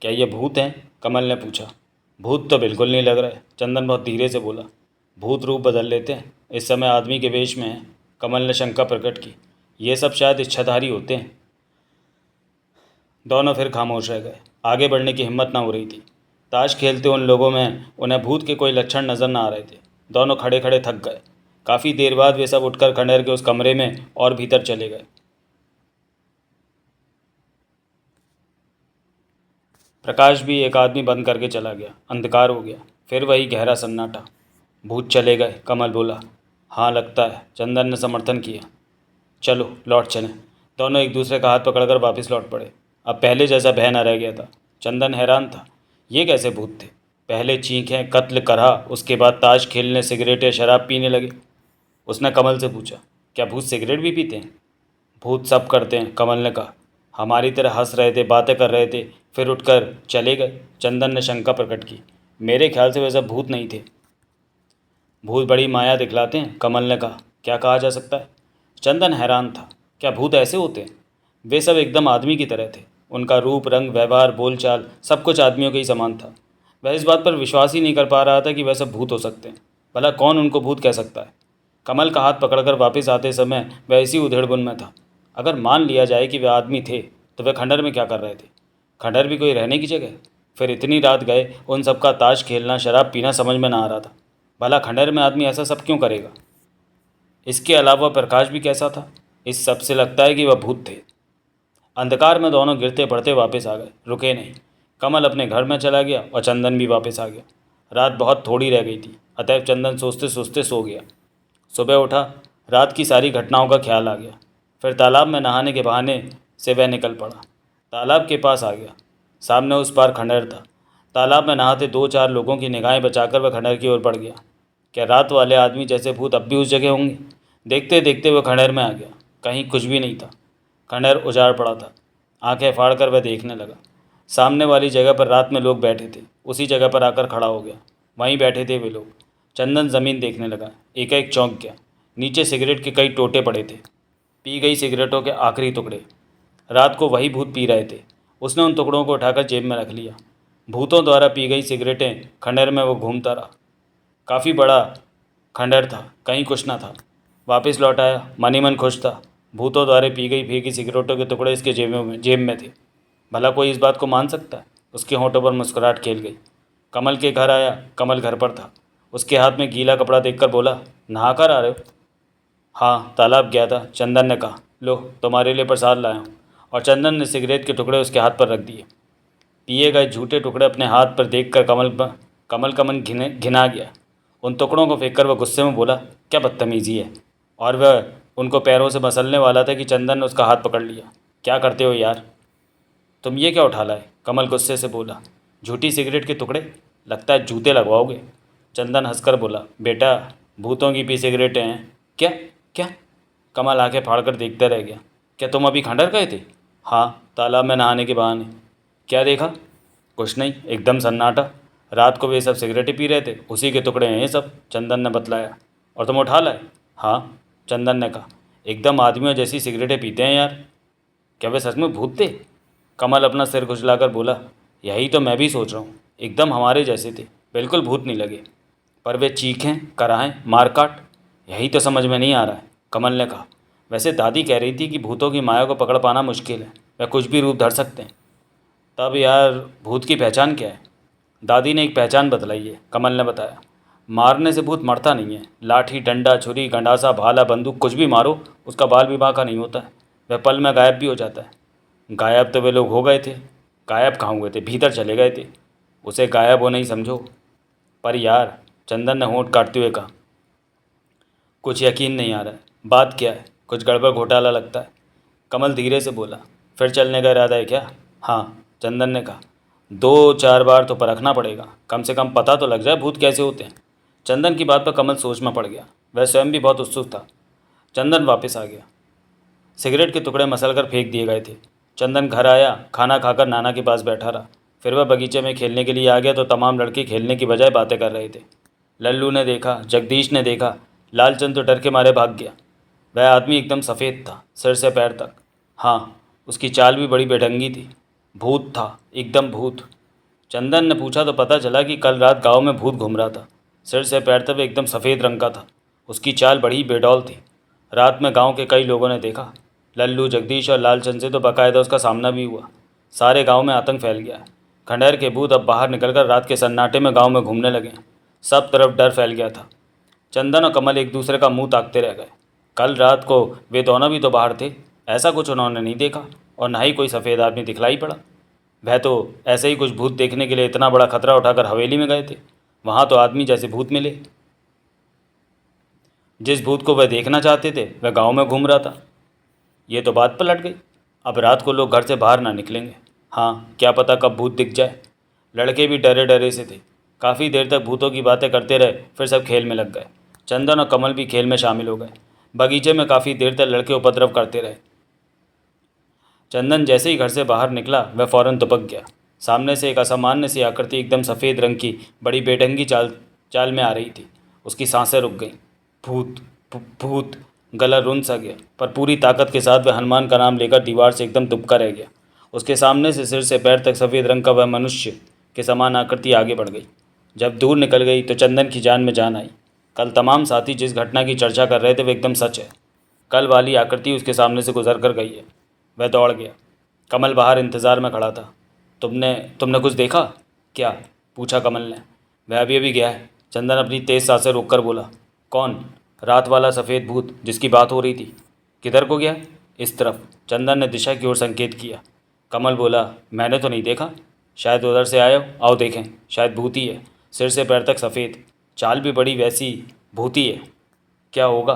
क्या ये भूत हैं? कमल ने पूछा। भूत तो बिल्कुल नहीं लग रहे, चंदन बहुत धीरे से बोला। भूत रूप बदल लेते हैं, इस समय आदमी के वेश में हैं। कमल ने शंका प्रकट की। ये सब शायद इच्छाधारी होते हैं। दोनों फिर खामोश रह गए। आगे बढ़ने की हिम्मत न हो रही थी। ताश खेलते उन लोगों में उन्हें भूत के कोई लक्षण नजर न आ रहे थे। दोनों खड़े खड़े थक गए। काफ़ी देर बाद वे सब उठकर खंडहर के उस कमरे में और भीतर चले गए। प्रकाश भी एक आदमी बंद करके चला गया। अंधकार हो गया। फिर वही गहरा सन्नाटा। भूत चले गए, कमल बोला। हाँ लगता है, चंदन ने समर्थन किया। चलो लौट चलें। दोनों एक दूसरे का हाथ पकड़कर वापस लौट पड़े। अब पहले जैसा भय न रह गया था। चंदन हैरान था, ये कैसे भूत थे? पहले चीखें, कत्ल करा, उसके बाद ताश खेलने, सिगरेटें, शराब पीने लगे। उसने कमल से पूछा, क्या भूत सिगरेट भी पीते हैं? भूत सब करते हैं, कमल ने कहा। हमारी तरह हंस रहे थे, बातें कर रहे थे, फिर उठकर चले गए। चंदन ने शंका प्रकट की। मेरे ख्याल से वैसा भूत नहीं थे। भूत बड़ी माया दिखलाते हैं, कमल ने कहा। क्या कहा जा सकता है? चंदन हैरान था। क्या भूत ऐसे होते हैं? वे सब एकदम आदमी की तरह थे। उनका रूप, रंग, व्यवहार, बोलचाल सब कुछ आदमियों के ही समान था। वह इस बात पर विश्वास ही नहीं कर पा रहा था कि वह सब भूत हो सकते हैं। भला कौन उनको भूत कह सकता है? कमल का हाथ पकड़कर वापस आते समय वह इसी उधेड़बुन में था। अगर मान लिया जाए कि वे आदमी थे तो वे खंडर में क्या कर रहे थे? खंडर भी कोई रहने की जगह? फिर इतनी रात गए, उन सबका ताश खेलना, शराब पीना समझ में ना आ रहा था। भला खंडर में आदमी ऐसा सब क्यों करेगा? इसके अलावा प्रकाश भी कैसा था? इस सब से लगता है कि वह भूत थे। अंधकार में दोनों गिरते पड़ते वापस आ गए, रुके नहीं। कमल अपने घर में चला गया और चंदन भी वापस आ गया। रात बहुत थोड़ी रह गई थी, अतएव चंदन सोचते सोचते सो गया। सुबह उठा, रात की सारी घटनाओं का ख्याल आ गया। फिर तालाब में नहाने के बहाने से वह निकल पड़ा। तालाब के पास आ गया। सामने उस पार खंडहर था। तालाब में नहाते दो चार लोगों की निगाहें बचाकर वह खंडहर की ओर बढ़ गया। क्या रात वाले आदमी जैसे भूत अब भी उस जगह होंगे? देखते देखते वह खंडहर में आ गया। कहीं कुछ भी नहीं था। खंडहर उजाड़ पड़ा था। आंखें फाड़कर वह देखने लगा। सामने वाली जगह पर रात में लोग बैठे थे। उसी जगह पर आकर खड़ा हो गया। वहीं बैठे थे वे लोग। चंदन ज़मीन देखने लगा, एकाएक चौंक गया। नीचे सिगरेट के कई टोटे पड़े थे, पी गई सिगरेटों के आखिरी टुकड़े। रात को वही भूत पी रहे थे। उसने उन टुकड़ों को उठाकर जेब में रख लिया। भूतों द्वारा पी गई सिगरेटें खंडहर में वो घूमता रहा। काफ़ी बड़ा खंडहर था, कहीं कुछ न था। वापस लौट आया, मन ही मन खुश था। भूतों द्वारा पी गई फेंकी सिगरेटों के टुकड़े इसके जेब में थे। भला कोई इस बात को मान सकता है? उसके होंठों पर मुस्कुराहट खेल गई। कमल के घर आया। कमल घर पर था। उसके हाथ में गीला कपड़ा देखकर बोला, नहा कर आ रहे हो? हाँ, तालाब गया था। चंदन ने कहा। लो, तुम्हारे लिए प्रसाद लाया हूँ। और चंदन ने सिगरेट के टुकड़े उसके हाथ पर रख दिए। पिए गए झूठे टुकड़े अपने हाथ पर देखकर कमल का मन घिना गया। उन टुकड़ों को फेंककर वह गुस्से में बोला, क्या बदतमीजी है? और वह उनको पैरों से मसलने वाला था कि चंदन ने उसका हाथ पकड़ लिया। क्या करते हो यार? तुम ये क्या उठा लाए? कमल गुस्से से बोला। झूठी सिगरेट के टुकड़े? लगता है जूते लगवाओगे। चंदन हंसकर बोला, बेटा, भूतों की पी सिगरेटें हैं। क्या? क्या? कमल आंखें फाड़कर देखते रह गया। क्या तुम अभी खंडहर गए थे? हाँ, तालाब में नहाने के बहाने। क्या देखा? कुछ नहीं, एकदम सन्नाटा। रात को वे सब सिगरेटें पी रहे थे, उसी के टुकड़े हैं ये सब, चंदन ने बतलाया। और तुम उठा लाए? हाँ, चंदन ने कहा। एकदम आदमियों जैसी सिगरेटें पीते हैं यार। क्या वे सच में भूत थे? कमल अपना सिर खुजलाकर बोला, यही तो मैं भी सोच रहा हूँ। एकदम हमारे जैसे थे, बिल्कुल भूत नहीं लगे। पर वे चीखें, कराहें, मारकाट, यही तो समझ में नहीं आ रहा है। कमल ने कहा। वैसे दादी कह रही थी कि भूतों की माया को पकड़ पाना मुश्किल है, वे कुछ भी रूप धर सकते हैं। तब यार, भूत की पहचान क्या है? दादी ने एक पहचान बतलाई है, कमल ने बताया। मारने से भूत मरता नहीं है। लाठी, डंडा, छुरी, गंडासा, भाला, बंदूक कुछ भी मारो, उसका बाल भी बांका नहीं होता है। वह पल में गायब भी हो जाता है। गायब तो वे लोग हो गए थे। गायब कहाँ हुए थे? भीतर चले गए थे। उसे गायब हो नहीं समझो। पर यार, चंदन ने होंठ काटते हुए कहा, कुछ यकीन नहीं आ रहा है। बात क्या है? कुछ गड़बड़ घोटाला लगता है। कमल धीरे से बोला, फिर चलने का इरादा है क्या? हाँ, चंदन ने कहा। दो चार बार तो परखना पड़ेगा, कम से कम पता तो लग जाए भूत कैसे होते हैं। चंदन की बात पर कमल सोच में पड़ गया। वह स्वयं भी बहुत उत्सुक था। चंदन वापस आ गया। सिगरेट के टुकड़े मसल कर फेंक दिए गए थे। चंदन घर आया, खाना खाकर नाना के पास बैठा रहा। फिर वह बगीचे में खेलने के लिए आ गया तो तमाम लड़के खेलने की बजाय बातें कर रहे थे। लल्लू ने देखा, जगदीश ने देखा, लालचंद तो डर के मारे भाग गया। वह आदमी एकदम सफ़ेद था, सिर से पैर तक। हाँ, उसकी चाल भी बड़ी बेढंगी थी। भूत था, एकदम भूत। चंदन ने पूछा तो पता चला कि कल रात गांव में भूत घूम रहा था। सिर से पैर तक एकदम सफ़ेद रंग का था। उसकी चाल बड़ी बेडौल थी। रात में गांव के कई लोगों ने देखा। लल्लू, जगदीश और लालचंद से तो बाकायदा उसका सामना भी हुआ। सारे गांव में आतंक फैल गया। खंडहर के भूत अब बाहर निकलकर रात के सन्नाटे में गांव में घूमने लगे। सब तरफ डर फैल गया था। चंदन और कमल एक दूसरे का मुंह ताकते रह गए। कल रात को वे दोनों भी तो बाहर थे। ऐसा कुछ उन्होंने नहीं देखा, और ना ही कोई सफ़ेद आदमी दिखलाई पड़ा। वह तो ऐसे ही कुछ भूत देखने के लिए इतना बड़ा खतरा उठाकर हवेली में गए थे। वहाँ तो आदमी जैसे भूत मिले। जिस भूत को वह देखना चाहते थे वह गांव में घूम रहा था। ये तो बात पलट गई। अब रात को लोग घर से बाहर ना निकलेंगे। हाँ, क्या पता कब भूत दिख जाए। लड़के भी डरे डरे से थे। काफ़ी देर तक भूतों की बातें करते रहे, फिर सब खेल में लग गए। चंदन और कमल भी खेल में शामिल हो गए। बगीचे में काफ़ी देर तक लड़के उपद्रव करते रहे। चंदन जैसे ही घर से बाहर निकला वह फौरन दुबक गया। सामने से एक असामान्य सी आकृति एकदम सफ़ेद रंग की बड़ी बेढंगी चाल चाल में आ रही थी। उसकी सांसें रुक गईं। भूत, भूत। गला रुंध सा गया, पर पूरी ताकत के साथ वह हनुमान का नाम लेकर दीवार से एकदम दुबका रह गया। उसके सामने से सिर से पैर तक सफ़ेद रंग का वह मनुष्य के समान आकृति आगे बढ़ गई। जब दूर निकल गई तो चंदन की जान में जान आई। कल तमाम साथी जिस घटना की चर्चा कर रहे थे वो एकदम सच है। कल वाली आकृति उसके सामने से गुजर कर गई है। वह दौड़ गया। कमल बाहर इंतज़ार में खड़ा था। तुमने तुमने कुछ देखा क्या? पूछा कमल ने। वह अभी अभी गया है, चंदन अपनी तेज़ सांसें रोककर बोला। कौन? रात वाला सफ़ेद भूत जिसकी बात हो रही थी। किधर को गया? इस तरफ। चंदन ने दिशा की ओर संकेत किया। कमल बोला, मैंने तो नहीं देखा। शायद उधर से आए हो, आओ देखें। शायद भूत ही है, सिर से पैर तक सफ़ेद, चाल भी बड़ी वैसी भूती है। क्या होगा?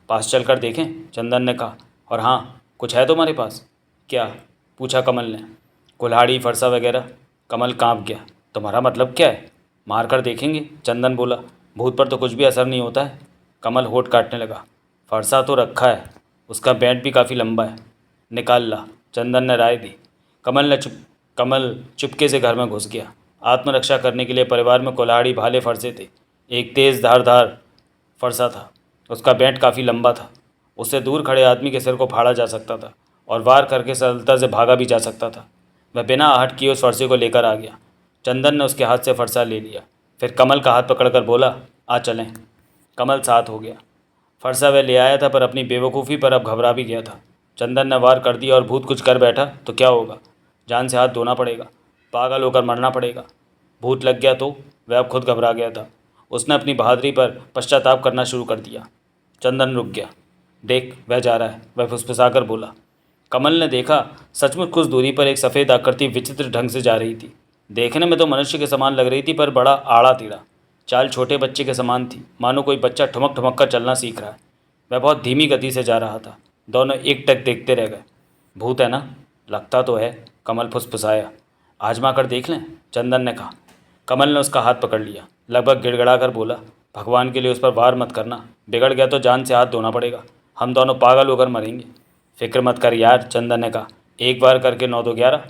पास चल कर देखें, चंदन ने कहा। और हाँ, कुछ है तुम्हारे पास? क्या? पूछा कमल ने। कुल्हाड़ी, फरसा वगैरह। कमल कांप गया। तुम्हारा मतलब क्या है? मार कर देखेंगे, चंदन बोला। भूत पर तो कुछ भी असर नहीं होता है। कमल होठ काटने लगा। फरसा तो रखा है, उसका बैंड भी काफ़ी लंबा है। निकाल ला, चंदन ने राय दी। कमल चुपके से घर में घुस गया। आत्मरक्षा करने के लिए परिवार में कुल्हाड़ी, भाले, फरसे थे। एक तेज़ धारदार फरसा था। उसका बैंड काफ़ी लंबा था। उससे दूर खड़े आदमी के सिर को फाड़ा जा सकता था और वार करके सरलता से भागा भी जा सकता था। वह बिना आहट किए उस फरसे को लेकर आ गया। चंदन ने उसके हाथ से फरसा ले लिया। फिर कमल का हाथ पकड़कर बोला, आ चलें। कमल साथ हो गया। फरसा वह ले आया था, पर अपनी बेवकूफ़ी पर अब घबरा भी गया था। चंदन ने वार कर दिया और भूत कुछ कर बैठा तो क्या होगा? जान से हाथ धोना पड़ेगा, पागल होकर मरना पड़ेगा। भूत लग गया तो? वह अब खुद घबरा गया था। उसने अपनी बहादुरी पर पश्चाताप करना शुरू कर दिया। चंदन रुक गया। देख, वह जा रहा है, वह फुसफुसाकर बोला। कमल ने देखा, सचमुच कुछ दूरी पर एक सफ़ेद आकृति विचित्र ढंग से जा रही थी। देखने में तो मनुष्य के समान लग रही थी, पर बड़ा आड़ा टेढ़ा। चाल छोटे बच्चे के समान थी, मानो कोई बच्चा ठुमक ठुमक कर चलना सीख रहा है। वह बहुत धीमी गति से जा रहा था। दोनों एकटक देखते रह गए। भूत है ना? लगता तो है, कमल फुसफुसाया। आजमा कर देख लें, चंदन ने कहा। कमल ने उसका हाथ पकड़ लिया, लगभग गिड़गड़ा कर बोला, भगवान के लिए उस पर वार मत करना। बिगड़ गया तो जान से हाथ धोना पड़ेगा। हम दोनों पागल होकर मरेंगे। फिक्र मत कर यार, चंदन ने कहा। एक बार करके 9 2 11।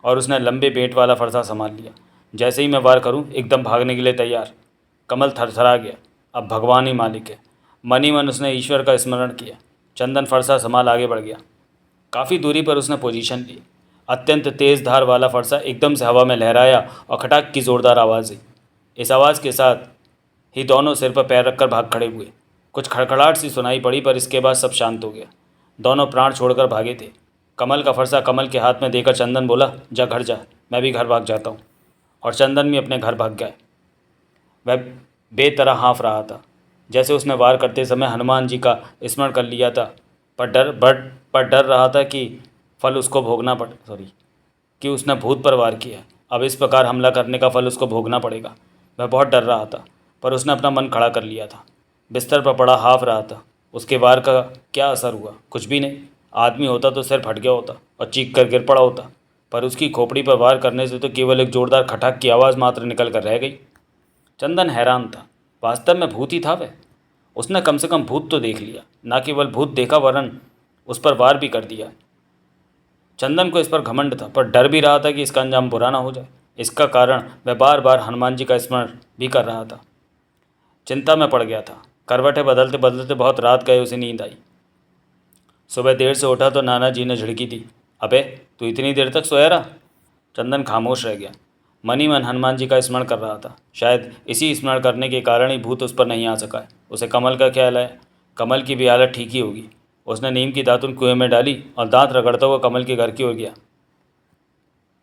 और उसने लंबे बेंट वाला फरसा संभाल लिया। जैसे ही मैं वार करूं, एकदम भागने के लिए तैयार। कमल थरथरा गया। अब भगवान ही मालिक है। मन ही मन उसने ईश्वर का स्मरण किया। चंदन फरसा संभाल आगे बढ़ गया। काफ़ी दूरी पर उसने पोजीशन ली। अत्यंत तेज़ धार वाला फरसा एकदम से हवा में लहराया और खटाक की ज़ोरदार आवाज़ आई। इस आवाज़ के साथ ही दोनों सिर पर पैर रखकर भाग खड़े हुए। कुछ खड़खड़ाहट सी सुनाई पड़ी, पर इसके बाद सब शांत हो गया। दोनों प्राण छोड़कर भागे थे। कमल का फरसा कमल के हाथ में देकर चंदन बोला, जा घर जा, मैं भी घर भाग जाता हूँ। और चंदन भी अपने घर भाग गया। वह बेतरह हाँफ रहा था, जैसे उसने वार करते समय हनुमान जी का स्मरण कर लिया था। पर डर रहा था कि फल उसको भोगना पड़ सॉरी कि उसने भूत पर वार किया। अब इस प्रकार हमला करने का फल उसको भोगना पड़ेगा। वह बहुत डर रहा था, पर उसने अपना मन खड़ा कर लिया था। बिस्तर पर पड़ा हाँफ रहा था। उसके वार का क्या असर हुआ? कुछ भी नहीं। आदमी होता तो सिर फट गया होता और चीख कर गिर पड़ा होता, पर उसकी खोपड़ी पर वार करने से तो केवल एक जोरदार खटाक की आवाज़ मात्र निकल कर रह गई। चंदन हैरान था। वास्तव में भूत ही था वह। उसने कम से कम भूत तो देख लिया, न केवल भूत देखा वरन उस पर वार भी कर दिया। चंदन को इस पर घमंड था, पर डर भी रहा था कि इसका अंजाम बुरा ना हो जाए। इसका कारण वह बार बार हनुमान जी का स्मरण भी कर रहा था। चिंता में पड़ गया था। करवटें बदलते बदलते बहुत रात गए, उसे नींद आई। सुबह देर से उठा तो नाना जी ने झिड़की दी, अबे तू इतनी देर तक सोया रहा? चंदन खामोश रह गया। मन ही मन हनुमान जी का स्मरण कर रहा था। शायद इसी स्मरण करने के कारण ही भूत उस पर नहीं आ सका है। उसे कमल का ख्याल आया। कमल की भी हालत ठीक ही होगी। उसने नीम की दातुन कुएं में डाली और दांत रगड़ता हुआ कमल के घर की ओर गया।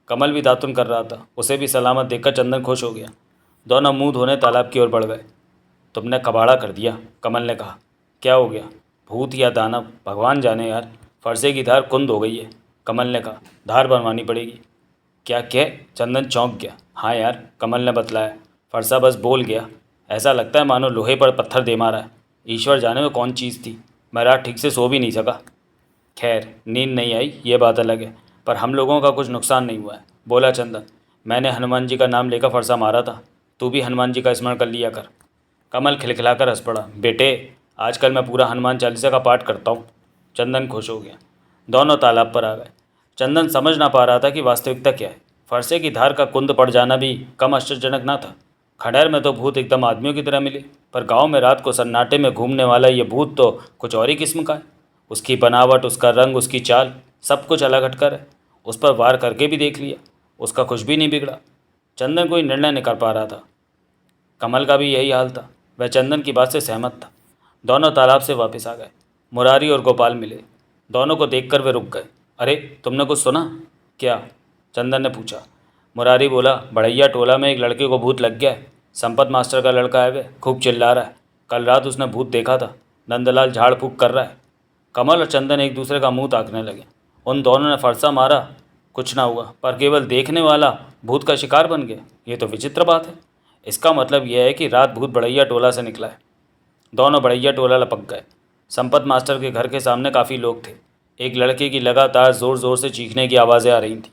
कमल भी दातुन कर रहा था। उसे भी सलामत देखकर चंदन खुश हो गया। दोनों मुंह धोने तालाब की ओर बढ़ गए। तुमने कबाड़ा कर दिया, कमल ने कहा। क्या हो गया? भूत या दानव, भगवान जाने यार। फरसे की धार कुंद हो गई है, कमल ने कहा। धार बनवानी पड़ेगी। क्या कह? चंदन चौंक गया। हाँ यार, कमल ने बतलाया। फरसा बस बोल गया। ऐसा लगता है मानो लोहे पर पत्थर दे मारा है। ईश्वर जाने में कौन चीज़ थी। मैं रात ठीक से सो भी नहीं सका। खैर, नींद नहीं आई ये बात अलग है, पर हम लोगों का कुछ नुकसान नहीं हुआ है, बोला चंदन। मैंने हनुमान जी का नाम लेकर फरसा मारा था। तू भी हनुमान जी का स्मरण कर लिया कर। कमल खिलखिलाकर हंस पड़ा। बेटे, आजकल मैं पूरा हनुमान चालीसा का पाठ करता हूँ। चंदन खुश हो गया। दोनों तालाब पर आ गए। चंदन समझ ना पा रहा था कि वास्तविकता क्या है। फरसे की धार का कुंद पड़ जाना भी कम आश्चर्यजनक ना था। खंडेर में तो भूत एकदम आदमियों की तरह मिले, पर गांव में रात को सन्नाटे में घूमने वाला ये भूत तो कुछ और ही किस्म का है। उसकी बनावट, उसका रंग, उसकी चाल, सब कुछ अलग हटकर है। उस पर वार करके भी देख लिया, उसका कुछ भी नहीं बिगड़ा। चंदन कोई निर्णय नहीं कर पा रहा था। कमल का भी यही हाल था। वह चंदन की बात से सहमत था। दोनों तालाब से वापस आ गए। मुरारी और गोपाल मिले। दोनों को देखकर वे रुक गए। अरे, तुमने कुछ सुना क्या? चंदन ने पूछा। मुरारी बोला, बढ़ैया टोला में एक लड़के को भूत लग गया है। संपत मास्टर का लड़का है, वे खूब चिल्ला रहा है। कल रात उसने भूत देखा था। नंदलाल झाड़ फूक कर रहा है। कमल और चंदन एक दूसरे का मुंह ताकने लगे। उन दोनों ने फरसा मारा, कुछ ना हुआ, पर केवल देखने वाला भूत का शिकार बन गया। ये तो विचित्र बात है। इसका मतलब यह है कि रात भूत बढ़ैया टोला से निकला है। दोनों बढ़ैया टोला लपक गए। संपत मास्टर के घर के सामने काफ़ी लोग थे। एक लड़के की लगातार ज़ोर ज़ोर से चीखने की आवाज़ें आ रही थीं।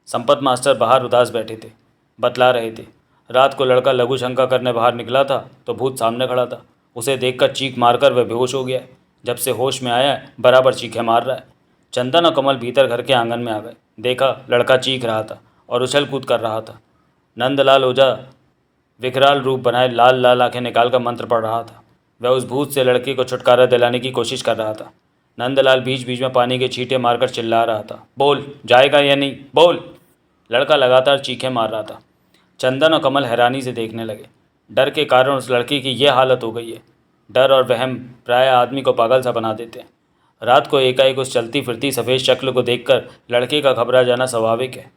संपत मास्टर बाहर उदास बैठे थे, बतला रहे थे। रात को लड़का लघु शंका करने बाहर निकला था तो भूत सामने खड़ा था। उसे देखकर चीख मारकर वह बेहोश हो गया है। जब से होश में आया है, बराबर चीखें मार रहा है। चंदन और कमल भीतर घर के आंगन में आ गए। देखा, लड़का चीख रहा था और उछल कूद कर रहा था। नंदलाल ओझा विकराल रूप बनाए लाल लाल आंखें निकालकर मंत्र पढ़ रहा था। वह उस भूत से लड़के को छुटकारा दिलाने की कोशिश कर रहा था। नंदलाल बीच बीच में पानी के छींटे मारकर चिल्ला रहा था, बोल, जाएगा या नहीं, बोल। लड़का लगातार चीखें मार रहा था। चंदन और कमल हैरानी से देखने लगे। डर के कारण उस लड़के की यह हालत हो गई है। डर और वहम प्राय आदमी को पागल सा बना देते हैं। रात को एकाएक उस चलती फिरती सफ़ेद शक्ल को देखकर लड़के का घबरा जाना स्वाभाविक है।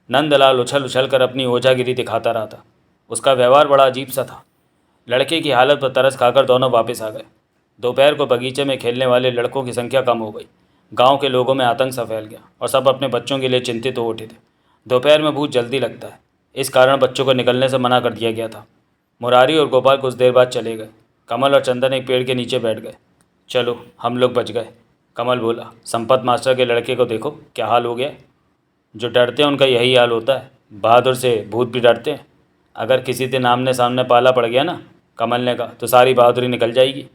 नंदलाल उछल उछल कर अपनी ओझागिरी दिखाता रहा था। उसका व्यवहार बड़ा अजीब सा था। लड़के की हालत पर तरस खाकर दोनों वापस आ गए। दोपहर को बगीचे में खेलने वाले लड़कों की संख्या कम हो गई। गांव के लोगों में आतंक सा फैल गया और सब अपने बच्चों के लिए चिंतित हो उठे थे। दोपहर में भूत जल्दी लगता है, इस कारण बच्चों को निकलने से मना कर दिया गया था। मुरारी और गोपाल कुछ देर बाद चले गए। कमल और चंदन एक पेड़ के नीचे बैठ गए। चलो, हम लोग बच गए, कमल बोला। संपत मास्टर के लड़के को देखो क्या हाल हो गया। जो डरते हैं उनका यही हाल होता है। बहादुर से भूत भी डरते हैं। अगर किसी दिन आमने सामने पाला पड़ गया ना, कमल ने कहा, तो सारी बहादुरी निकल जाएगी।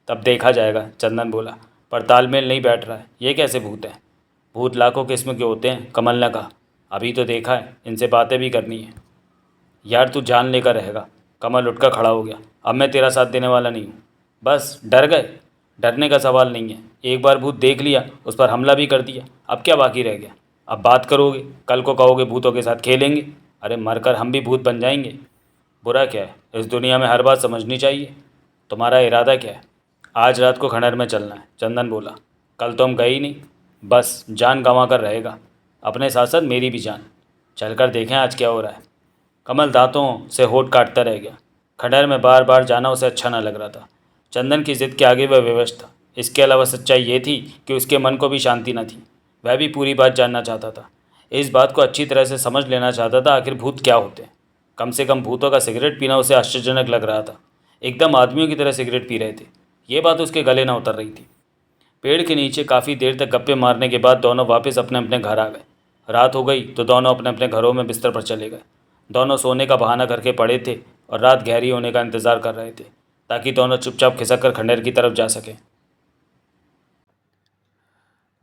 तब देखा जाएगा, चंदन बोला। पर तालमेल नहीं बैठ रहा है। ये कैसे भूत है? भूत लाखों किस्म के होते हैं, कमल ने कहा। अभी तो देखा है, इनसे बातें भी करनी है। यार, तू जान लेकर रहेगा। कमल उठकर खड़ा हो गया। अब मैं तेरा साथ देने वाला नहीं हूँ। बस डर गए? डरने का सवाल नहीं है। एक बार भूत देख लिया, उस पर हमला भी कर दिया, अब क्या बाकी रह गया? अब बात करोगे, कल को कहोगे भूतों के साथ खेलेंगे। अरे, मरकर हम भी भूत बन जाएंगे। बुरा क्या है, इस दुनिया में हर बात समझनी चाहिए। तुम्हारा इरादा क्या है? आज रात को खंडहर में चलना है, चंदन बोला। कल तो हम गए ही नहीं। बस जान गंवा कर रहेगा, अपने साथ साथ मेरी भी जान। चलकर देखें आज क्या हो रहा है। कमल दांतों से होठ काटता रह गया। खंडहर में बार बार जाना उसे अच्छा न लग रहा था। चंदन की जिद के आगे वह विवश था। इसके अलावा सच्चाई ये थी कि उसके मन को भी शांति न थी। वह भी पूरी बात जानना चाहता था। इस बात को अच्छी तरह से समझ लेना चाहता था, आखिर भूत क्या होते हैं। कम से कम भूतों का सिगरेट पीना उसे आश्चर्यजनक लग रहा था। एकदम आदमियों की तरह सिगरेट पी रहे थे। ये बात उसके गले न उतर रही थी। पेड़ के नीचे काफ़ी देर तक गप्पे मारने के बाद दोनों वापस अपने अपने घर आ गए। रात हो गई तो दोनों अपने अपने घरों में बिस्तर पर चले गए। दोनों सोने का बहाना करके पड़े थे और रात गहरी होने का इंतज़ार कर रहे थे, ताकि दोनों चुपचाप खिसक कर खंडहर की तरफ जा सकें।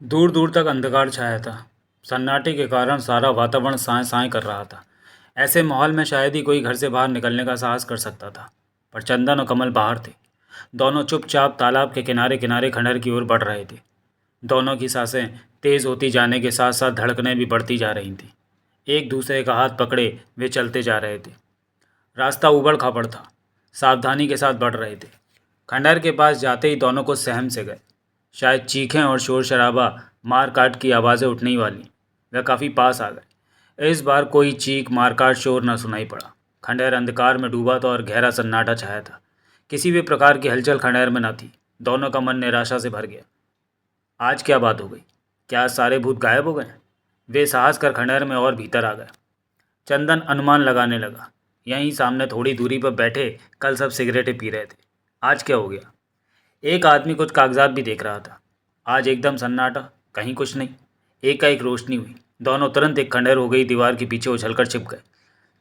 दूर दूर तक अंधकार छाया था। सन्नाटे के कारण सारा वातावरण साए साए कर रहा था। ऐसे माहौल में शायद ही कोई घर से बाहर निकलने का साहस कर सकता था। पर चंदन और कमल बाहर थे। दोनों चुपचाप तालाब के किनारे किनारे खंडहर की ओर बढ़ रहे थे। दोनों की सांसें तेज़ होती जाने के साथ साथ धड़कनें भी बढ़ती जा रही थीं। एक दूसरे का हाथ पकड़े वे चलते जा रहे थे। रास्ता उबड़ खाबड़ था। सावधानी के साथ बढ़ रहे थे। खंडहर के पास जाते ही दोनों को सहम से गए। शायद चीखें और शोर शराबा, मार काट की आवाज़ें उठने ही वाली। वह काफ़ी पास आ गए। इस बार कोई चीख, मारकाट, शोर न सुनाई पड़ा। खंडहर अंधकार में डूबा था और गहरा सन्नाटा छाया था। किसी भी प्रकार की हलचल खंडहर में न थी। दोनों का मन निराशा से भर गया। आज क्या बात हो गई? क्या आज सारे भूत गायब हो गए? वे साहस कर खंडहर में और भीतर आ गए। चंदन अनुमान लगाने लगा। यहीं सामने थोड़ी दूरी पर बैठे कल सब सिगरेटें पी रहे थे। आज क्या हो गया? एक आदमी कुछ कागजात भी देख रहा था। आज एकदम सन्नाटा, कहीं कुछ नहीं। एकाएक रोशनी हुई। दोनों तुरंत एक खंडहर हो गई दीवार के पीछे उछलकर छिप गए।